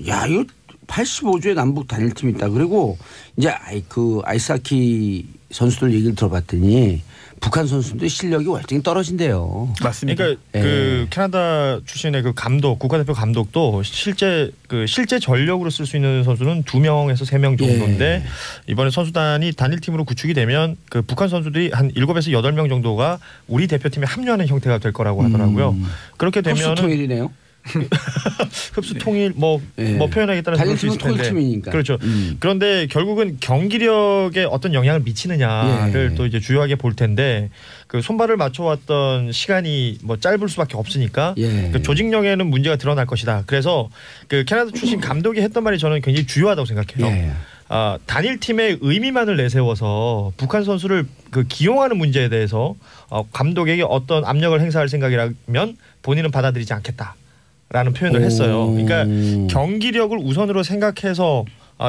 야, 이거 85조의 남북 단일팀이 있다. 그리고 이제 그 아이스하키 선수들 얘기를 들어봤더니 북한 선수들의 실력이 월등히 떨어진대요. 맞습니다. 그러니까 그 캐나다 출신의 그 감독, 국가대표 감독도 실제 전력으로 쓸 수 있는 선수는 2명에서 3명 정도인데 이번에 선수단이 단일팀으로 구축이 되면 그 북한 선수들이 한 7에서 8명 정도가 우리 대표팀에 합류하는 형태가 될 거라고 하더라고요. 그렇게 되면 통일이네요. 흡수 통일 표현하기에 따라서 그럴 수 있을 텐데. 통일팀이니까. 그렇죠. 그런데 결국은 경기력에 어떤 영향을 미치느냐를 또 이제 주요하게 볼 텐데 그 손발을 맞춰왔던 시간이 짧을 수밖에 없으니까 그 조직력에는 문제가 드러날 것이다. 그래서 그 캐나다 출신 감독이 했던 말이 저는 굉장히 주요하다고 생각해요. 단일팀의 의미만을 내세워서 북한 선수를 그 기용하는 문제에 대해서 감독에게 어떤 압력을 행사할 생각이라면 본인은 받아들이지 않겠다. 라는 표현을 했어요. 그러니까 경기력을 우선으로 생각해서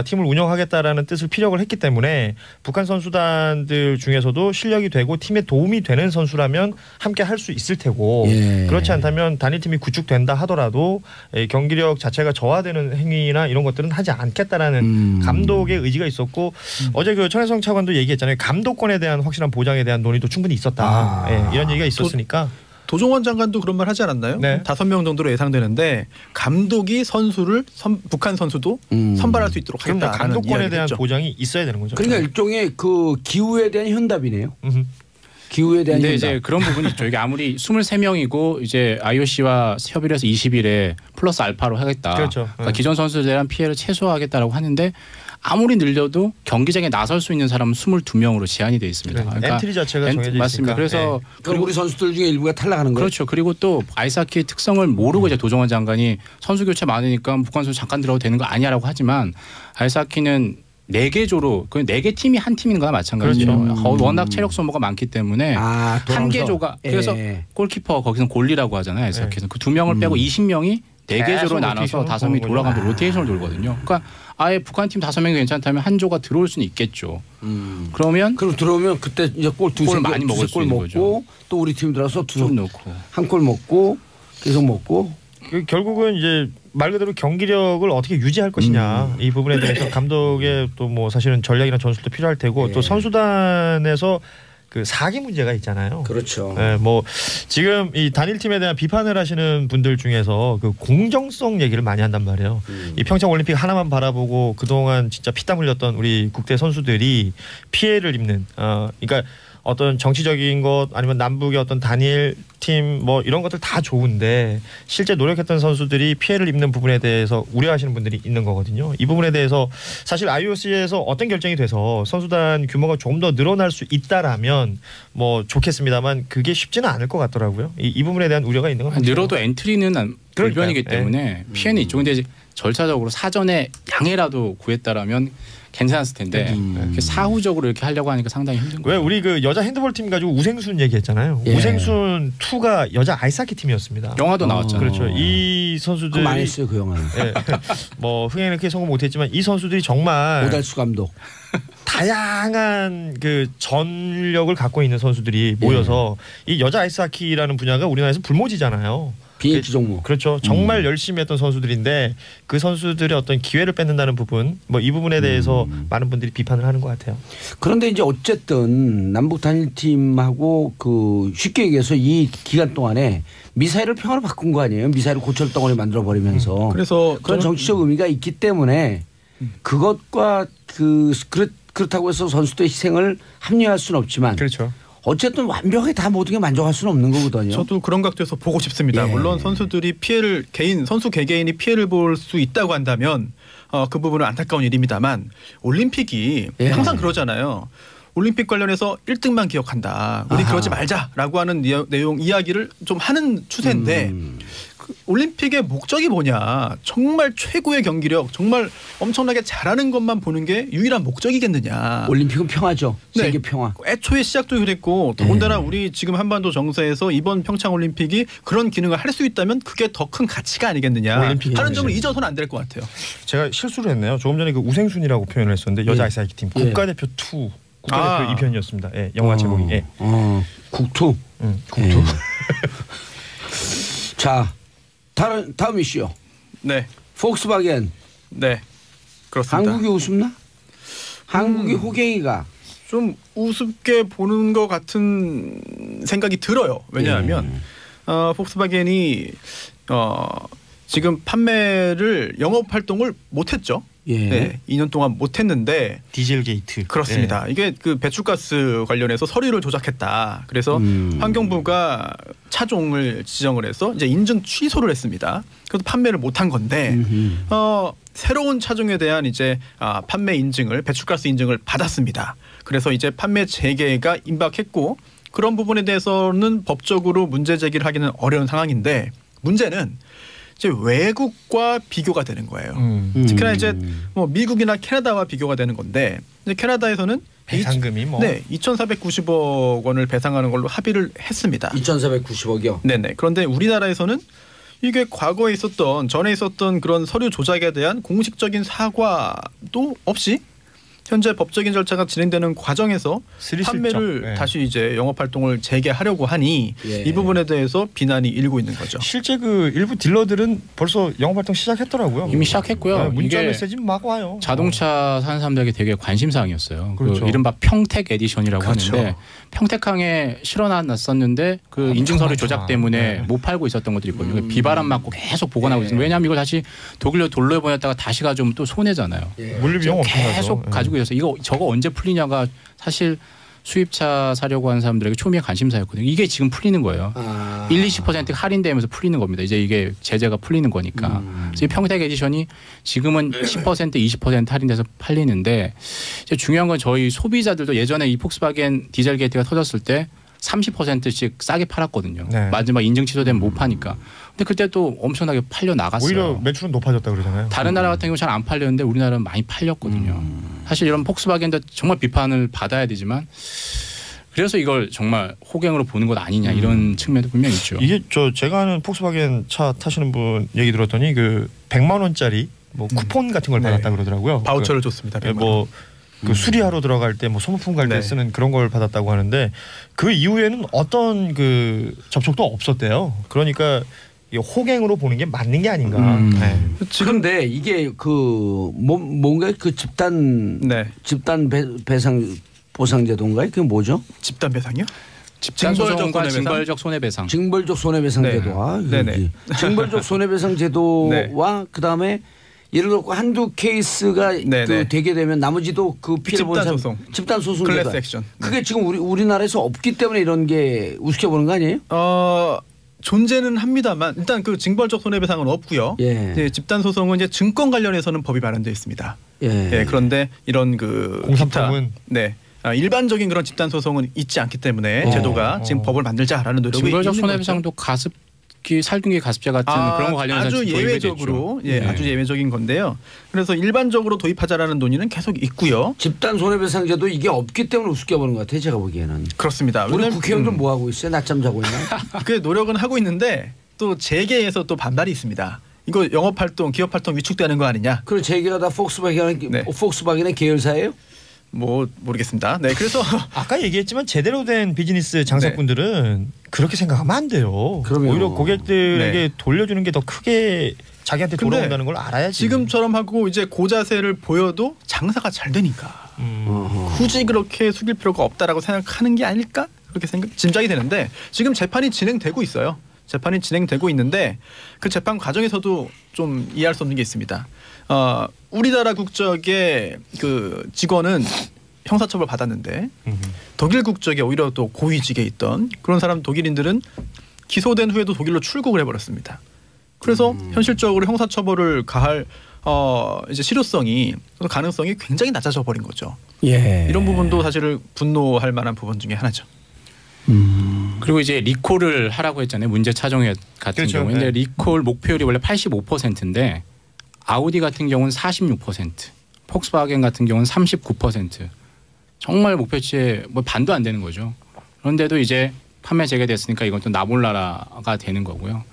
팀을 운영하겠다라는 뜻을 피력을 했기 때문에 북한 선수단들 중에서도 실력이 되고 팀에 도움이 되는 선수라면 함께 할 수 있을 테고 그렇지 않다면 단일팀이 구축된다 하더라도 경기력 자체가 저하되는 행위나 이런 것들은 하지 않겠다라는 감독의 의지가 있었고 어제 그 천혜성 차관도 얘기했잖아요. 감독권에 대한 확실한 보장에 대한 논의도 충분히 있었다. 이런 얘기가 있었으니까. 도종환 장관도 그런 말 하지 않았나요? 5명 정도로 예상되는데 감독이 선수를 북한 선수도 선발할 수 있도록 하겠다. 감독권에 대한 보장이 있어야 되는 거죠. 그러니까 일종의 그 기후에 대한 현답이네요. 기후에 대한 현답. 이제 그런 부분이 있죠. 이게 아무리 23명이고 이제 IOC와 협의를 해서 20일에 플러스 알파로 하겠다. 그렇죠. 그러니까 기존 선수들에 대한 피해를 최소화하겠다라고 하는데 아무리 늘려도 경기장에 나설 수 있는 사람은 22명으로 제한이 되어 있습니다. 그러니까 엔트리 자체가 정해져 있으니까. 맞습니다. 그래서 그리고 우리 선수들 중에 일부가 탈락하는 거예요. 그렇죠. 그리고 또 아이스하키 특성을 모르고 이제 도종환 장관이 선수 교체 많으니까 북한 선수 잠깐 들어도 되는 거 아니야라고 하지만 아이스하키는 4개 조로 그 4개 팀이 한 팀인 거나 마찬가지죠. 워낙 체력 소모가 많기 때문에 한 개 조가 그래서 골키퍼 거기서 골리라고 하잖아요. 그래서 그 2명을 빼고 20명이 4개 조로 나눠서 5명이 돌아가면서 로테이션을 돌거든요. 그러니까 아예 북한 팀 5명이 괜찮다면 한 조가 들어올 수는 있겠죠. 그럼 들어오면 그때 이제 골 많이 먹을 수 있는 거죠. 또 우리 팀 들어서 넣고 한 골 먹고 계속 먹고 결국은 이제 말 그대로 경기력을 어떻게 유지할 것이냐 이 부분에 대해서 감독의 또 뭐 사실은 전략이나 전술도 필요할 테고 또 선수단에서 그 사기 문제가 있잖아요. 그렇죠. 네, 뭐 지금 이 단일 팀에 대한 비판을 하시는 분들 중에서 그 공정성 얘기를 많이 한단 말이에요. 이 평창 올림픽 하나만 바라보고 그동안 진짜 피땀 흘렸던 우리 국대 선수들이 피해를 입는 그러니까 어떤 정치적인 것 아니면 남북의 어떤 단일 팀 뭐 이런 것들 다 좋은데 실제 노력했던 선수들이 피해를 입는 부분에 대해서 우려하시는 분들이 있는 거거든요. 이 부분에 대해서 사실 IOC에서 어떤 결정이 돼서 선수단 규모가 조금 더 늘어날 수 있다라면 뭐 좋겠습니다만 그게 쉽지는 않을 것 같더라고요. 이 부분에 대한 우려가 있는 건 늘어도 엔트리는 불변이기 때문에 피해는 이쪽인데 절차적으로 사전에 양해라도 구했다라면 괜찮았을 텐데 사후적으로 이렇게 하려고 하니까 상당히 힘든 거예요. 왜 우리 그 여자 핸드볼 팀 가지고 우생순 얘기했잖아요. 우생순 2가 여자 아이스하키 팀이었습니다. 영화도 나왔잖아요. 그렇죠. 이 선수들이 많이 했어요 그 영화는. 뭐 흥행을 크게 성공 못했지만 이 선수들이 정말 오달수 감독. 다양한 그 전력을 갖고 있는 선수들이 모여서 이 여자 아이스하키라는 분야가 우리나라에서 불모지잖아요. 비인기 종목. 그렇죠. 정말 열심히 했던 선수들인데 그 선수들의 어떤 기회를 뺏는다는 부분 뭐 이 부분에 대해서 많은 분들이 비판을 하는 것 같아요. 그런데 이제 어쨌든 남북 단일팀하고 그 쉽게 얘기해서 이 기간 동안에 미사일을 평화로 바꾼 거 아니에요. 미사일을 고철 덩어리 만들어 버리면서. 그래서 그런 정치적 의미가 있기 때문에 그것과 그렇다고 해서 선수들의 희생을 합리화할 수는 없지만 그렇죠. 어쨌든 완벽하게 다 모든 게 만족할 수는 없는 거거든요. 저도 그런 각도에서 보고 싶습니다. 물론 선수들이 피해를 선수 개개인이 피해를 볼 수 있다고 한다면 그 부분은 안타까운 일입니다만 올림픽이 항상 그러잖아요. 올림픽 관련해서 1등만 기억한다. 우리 그러지 말자라고 하는 내용 이야기를 좀 하는 추세인데 그 올림픽의 목적이 뭐냐. 정말 최고의 경기력 정말 엄청나게 잘하는 것만 보는 게 유일한 목적이겠느냐. 올림픽은 평화죠. 세계 평화. 애초에 시작도 그랬고 더군다나 우리 지금 한반도 정세에서 이번 평창 올림픽이 그런 기능을 할 수 있다면 그게 더 큰 가치가 아니겠느냐 하는 점을 잊어서는 안 될 것 같아요. 제가 실수를 했네요. 조금 전에 그 우생순이라고 표현을 했었는데 여자 아이스하키 팀 국가대표 2 국가대표 2편이었습니다. 예, 영화 제목이. 국투. 국투. 자, 다음 이슈요. 네. 폭스바겐. 네. 그렇습니다. 한국이 우습나? 한국이 호갱이가 좀 우습게 보는 것 같은 생각이 들어요. 왜냐하면 폭스바겐이 지금 판매를 영업 활동을 못했죠. 네, 2년 동안 못했는데 디젤 게이트. 그렇습니다. 이게 그 배출가스 관련해서 서류를 조작했다. 그래서 환경부가 차종을 지정을 해서 이제 인증 취소를 했습니다. 그래서 판매를 못한 건데 새로운 차종에 대한 이제 판매 인증을 배출가스 인증을 받았습니다. 그래서 이제 판매 재개가 임박했고 그런 부분에 대해서는 법적으로 문제 제기를 하기는 어려운 상황인데 문제는 이제 외국과 비교가 되는 거예요. 특히나 이제 뭐 미국이나 캐나다와 비교가 되는 건데 이제 캐나다에서는 배상금이 뭐 2,490억 원을 배상하는 걸로 합의를 했습니다. 2,490억이요. 네네. 그런데 우리나라에서는 이게 과거에 있었던 전에 있었던 그런 서류 조작에 대한 공식적인 사과도 없이 현재 법적인 절차가 진행되는 과정에서 판매를 다시 이제 영업 활동을 재개하려고 하니 이 부분에 대해서 비난이 일고 있는 거죠. 실제 그 일부 딜러들은 벌써 영업 활동 시작했더라고요. 이미 시작했고요. 문자 메시지 막 와요. 자동차 사는 사람들에게 되게 관심사항이었어요. 그렇죠. 그 이른바 평택 에디션이라고 그렇죠. 하는데 평택항에 실어놨었는데 그 인증서류 조작 때문에 못 팔고 있었던 것들이 있거든요. 비바람 맞고 계속 보관하고 있습니다. 왜냐하면 이걸 다시 독일로 돌려보냈다가 다시 가져오면 또 손해잖아요. 물류 비용 계속 가지고 있어서 이거 저거 언제 풀리냐가 사실 수입차 사려고 하는 사람들에게 초미의 관심사였거든요. 이게 지금 풀리는 거예요. 1-20% 할인되면서 풀리는 겁니다. 이제 이게 제재가 풀리는 거니까. 그래서 이 평택 에디션이 지금은 10% 20% 할인돼서 팔리는데 이제 중요한 건 저희 소비자들도 예전에 이 폭스바겐 디젤 게이트가 터졌을 때 30%씩 싸게 팔았거든요. 네. 마지막 인증 취소되면 못 파니까. 근데 그때 또 엄청나게 팔려 나갔어요. 오히려 매출은 높아졌다 그러잖아요. 다른 나라 같은 경우 잘 안 팔렸는데 우리나라는 많이 팔렸거든요. 사실 이런 폭스바겐도 정말 비판을 받아야 되지만 그래서 이걸 정말 호갱으로 보는 것 아니냐 이런 측면도 분명히 있죠. 이게 제가 아는 폭스바겐 차 타시는 분 얘기 들었더니 그 100만 원짜리 뭐 쿠폰 같은 걸 네. 받았다 그러더라고요. 바우처를 줬습니다. 그 수리하러 들어갈 때 뭐 소모품 갈 때 네. 쓰는 그런 걸 받았다고 하는데 그 이후에는 어떤 그 접촉도 없었대요. 그러니까 이 호갱으로 보는 게 맞는 게 아닌가. 네. 그런데 이게 뭔가 그 집단 배상 보상제도인가요? 그게 뭐죠? 집단 배상이요? 집단소송과 징벌적 손해배상. 징벌적 손해배상 네. 제도와 네네. 징벌적 손해배상 제도와 그다음에 예를 들어 한두 케이스가 그 되게 되면 나머지도 그 피해를 보는 사람 집단 소송 클래스 제도. 액션. 그게 지금 우리나라에서 없기 때문에 이런 게 우습게 보는 거 아니에요? 존재는 합니다만 일단 그 징벌적 손해배상은 없고요. 예. 집단 소송은 이제 증권 관련해서는 법이 마련되어 있습니다. 예. 그런데 이런 그 공산품은 일반적인 그런 집단 소송은 있지 않기 때문에 제도가 지금 법을 만들자라는 노력이 징벌적 있는 손해배상도 살균기 가습제 같은 그런 거 관련해서 아주 예외적으로 아주 예외적인 건데요. 그래서 일반적으로 도입하자라는 논의는 계속 있고요. 집단 손해배상 제도 이게 없기 때문에 우습게 보는 것 같아요. 제가 보기에는. 그렇습니다. 우리 국회의원들 뭐 하고 있어요? 낮잠 자고 있나? 그 노력은 하고 있는데 또 재계에서 또 반발이 있습니다. 이거 영업활동, 기업활동 위축되는 거 아니냐? 그리고 재계가 다 폭스바겐의 계열사예요? 뭐 모르겠습니다. 네, 그래서 아까 얘기했지만 제대로 된 비즈니스 장사꾼들은 그렇게 생각하면 안 돼요. 그럼요. 오히려 고객들에게 돌려주는 게 더 크게 자기한테 돌아온다는 걸 알아야지. 지금처럼 하고 이제 고자세를 보여도 장사가 잘 되니까 굳이 그렇게 숙일 필요가 없다라고 생각하는 게 아닐까? 그렇게 짐작이 되는데 지금 재판이 진행되고 있어요. 재판이 진행되고 있는데 그 재판 과정에서도 좀 이해할 수 없는 게 있습니다. 우리나라 국적의 그 직원은 형사처벌 받았는데 독일 국적에 오히려 또 고위직에 있던 그런 사람 독일인들은 기소된 후에도 독일로 출국을 해버렸습니다. 그래서 현실적으로 형사처벌을 가할 이제 실효성이 가능성이 굉장히 낮아져 버린 거죠. 예. 이런 부분도 사실은 분노할 만한 부분 중에 하나죠. 그리고 이제 리콜을 하라고 했잖아요. 문제 차종회 같은 그렇죠. 경우에. 근데 네. 리콜 목표율이 원래 85%인데 아우디 같은 경우는 46%, 폭스바겐 같은 경우는 39%. 정말 목표치에 뭐 반도 안 되는 거죠. 그런데도 이제 판매 재개됐으니까 이건 또 나몰라라가 되는 거고요.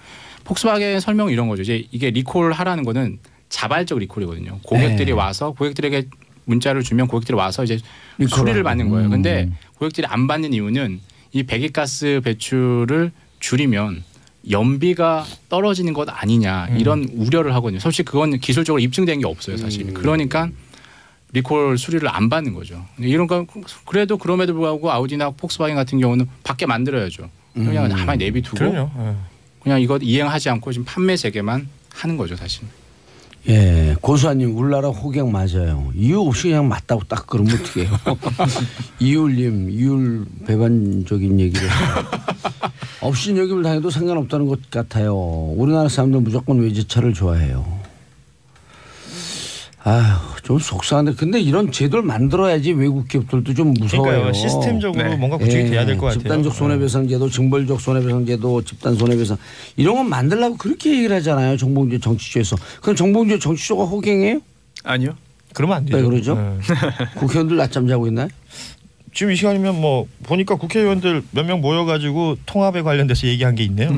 폭스바겐 설명은 이런 거죠. 이제 이게 리콜 하라는 거는 자발적 리콜이거든요. 고객들이 와서 고객들에게 문자를 주면 고객들이 와서 이제 수리를 받는 거예요. 근데 고객들이 안 받는 이유는 이 배기가스 배출을 줄이면 연비가 떨어지는 것 아니냐 이런 우려를 하거든요. 솔직히 그건 기술적으로 입증된 게 없어요, 사실. 그러니까 리콜 수리를 안 받는 거죠. 이런 건 그래도 그럼에도 불구하고 아우디나 폭스바겐 같은 경우는 밖에 만들어야죠. 그냥 가만히 내비두고 그럼요. 그냥 이거 이행하지 않고 지금 판매 재개만 하는 거죠, 사실. 예, 고수아님 우리나라 호갱 맞아요. 이유 없이 그냥 맞다고 딱 그러면 어떻게 해요? 이율 배반적인 얘기를 없이 여김을 당해도 상관없다는 것 같아요. 우리나라 사람들 무조건 외제차를 좋아해요. 아휴, 좀 속상한데 근데 이런 제도를 만들어야지 외국 기업들도 좀 무서워요. 그러니까요. 시스템적으로 뭔가 구축이 돼야 될 것 같아요. 집단적 손해배상제도, 징벌적 손해배상제도, 집단 손해배상 이런 건 만들려고 그렇게 얘기를 하잖아요. 정봉주 정치조에서. 그럼 정봉주 정치조가 호갱이에요? 아니요. 그러면 안 되죠. 왜 그러죠? 국회의원들 낮잠 자고 있나요? 지금 이 시간이면 뭐 보니까 국회의원들 몇 명 모여가지고 통합에 관련돼서 얘기한 게 있네요.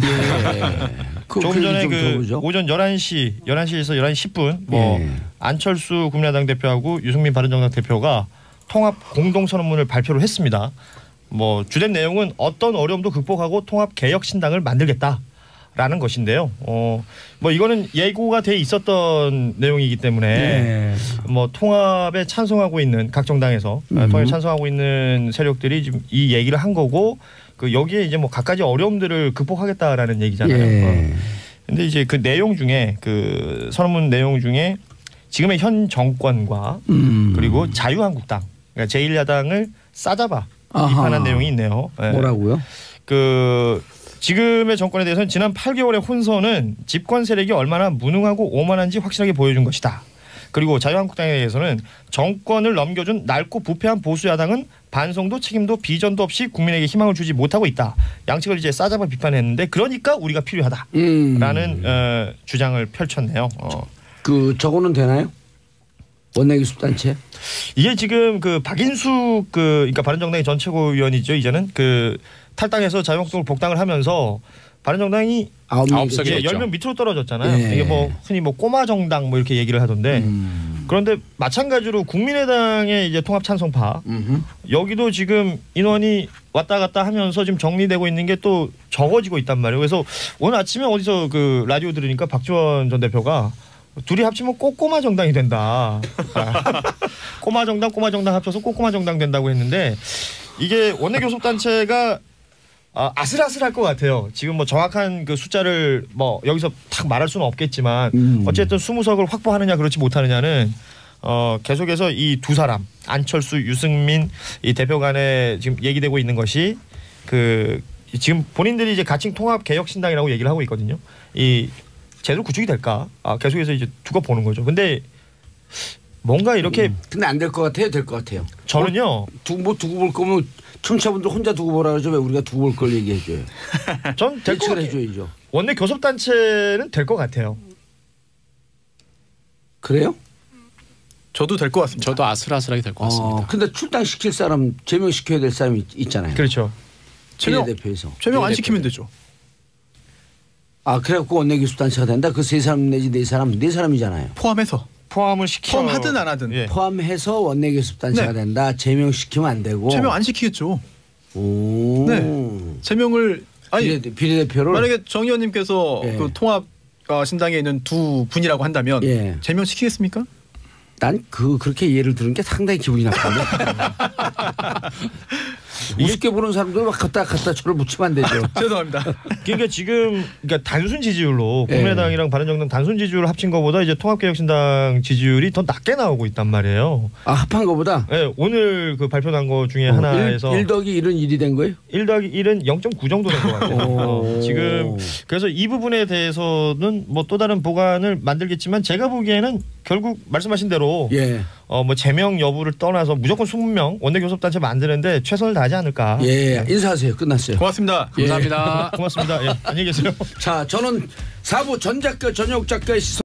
조금 전에 그 오전 11시에서 11시 10분 뭐 안철수 국민의당 대표하고 유승민 바른정당 대표가 통합 공동선언문을 발표를 했습니다. 뭐 주된 내용은 어떤 어려움도 극복하고 통합 개혁 신당을 만들겠다라는 것인데요. 뭐 이거는 예고가 돼 있었던 내용이기 때문에 뭐 통합에 찬성하고 있는 각 정당에서 통합에 찬성하고 있는 세력들이 지금 이 얘기를 한 거고 그 여기에 이제 뭐 각가지 어려움들을 극복하겠다라는 얘기잖아요. 근데 이제 그 내용 중에 그 선언문 내용 중에 지금의 현 정권과 그리고 자유한국당 그러니까 제1야당을 싸잡아 비판한 내용이 있네요. 뭐라고요? 그 지금의 정권에 대해서는 지난 8개월의 혼선은 집권 세력이 얼마나 무능하고 오만한지 확실하게 보여준 것이다. 그리고 자유한국당에 대해서는 정권을 넘겨준 낡고 부패한 보수 야당은 반성도 책임도 비전도 없이 국민에게 희망을 주지 못하고 있다. 양측을 이제 싸잡아 비판했는데 그러니까 우리가 필요하다라는 주장을 펼쳤네요. 그 저거는 되나요? 원내교섭단체? 이게 지금 그 박인수 그러니까 바른정당의 전 최고위원이죠. 이제는 그 탈당해서 자유한국당을 복당을 하면서 바른정당이 9석이 예, 됐죠. 10명 밑으로 떨어졌잖아요. 예. 이게 뭐 흔히 뭐 꼬마 정당 뭐 이렇게 얘기를 하던데 그런데 마찬가지로 국민의당의 이제 통합 찬성파 여기도 지금 인원이 왔다 갔다 하면서 지금 정리되고 있는 게 또 적어지고 있단 말이에요. 그래서 오늘 아침에 어디서 그 라디오 들으니까 박지원 전 대표가 둘이 합치면 꼬꼬마 정당이 된다. 꼬마 정당 합쳐서 꼬꼬마 정당 된다고 했는데 이게 원내교섭단체가 아슬아슬할 것 같아요. 지금 뭐 정확한 그 숫자를 뭐 여기서 딱 말할 수는 없겠지만 어쨌든 20석을 확보하느냐 그렇지 못하느냐는 계속해서 이 두 사람 안철수, 유승민 이 대표 간에 지금 얘기되고 있는 것이 그 지금 본인들이 이제 가칭 통합 개혁 신당이라고 얘기를 하고 있거든요. 이 제대로 구축이 될까? 계속해서 이제 두고 보는 거죠. 근데 뭔가 이렇게 근데 안 될 것 같아요? 될 것 같아요? 저는요. 두고 볼 거면 청취자분들 혼자 두고 보라 그러죠. 왜 우리가 두고 볼 걸 얘기해줘요? 전 될 것 예측을 같아요. 해줘야죠. 원내 교섭단체는 될 것 같아요. 그래요? 저도 될 것 같습니다. 저도 아슬아슬하게 될 것 같습니다. 근데 출당시킬 사람 제명시켜야 될 사람이 있잖아요. 그렇죠. 비례대표에서. 최명 안 시키면 되죠. 그래갖고 원내교섭단체가 된다? 그 세 사람 내지 네 사람이잖아요. 포함해서. 포함을 시켜 포함하든 안 하든. 예. 포함해서 원내교섭단체가 네. 된다. 제명시키면 안 되고. 최명 안 시키겠죠. 오. 네. 제명을 아니 비례대표를 만약에 정 의원님께서 예. 그 통합 신당에 있는 두 분이라고 한다면 예. 제명 시키겠습니까? 난 그렇게 예를 들은 게 상당히 기분이 나쁜데. 우습게 보는 사람들 막 갖다 저를 묻히면 안 되죠. 죄송합니다. 그러니까 지금 그러니까 단순 지지율로 예. 국민의당이랑 바른정당 단순 지지율 합친 것보다 이제 통합개혁신당 지지율이 더 낮게 나오고 있단 말이에요. 합한 거보다 예, 오늘 그 발표난 거 중에 하나에서 1 더하기 1은 1이 된 거예요? 1 더하기 1은 0.9 정도 된 것 같아요. 지금 그래서 이 부분에 대해서는 뭐 또 다른 보관을 만들겠지만 제가 보기에는 결국 말씀하신 대로 예. 뭐 제명 여부를 떠나서 무조건 20명 원내교섭단체 만드는데 최선을 다하지 않을까. 예. 인사하세요. 끝났어요. 고맙습니다. 감사합니다. 고맙습니다. 예, 안녕히 계세요. 자, 저는 4부 전작가 전역 작가의 시선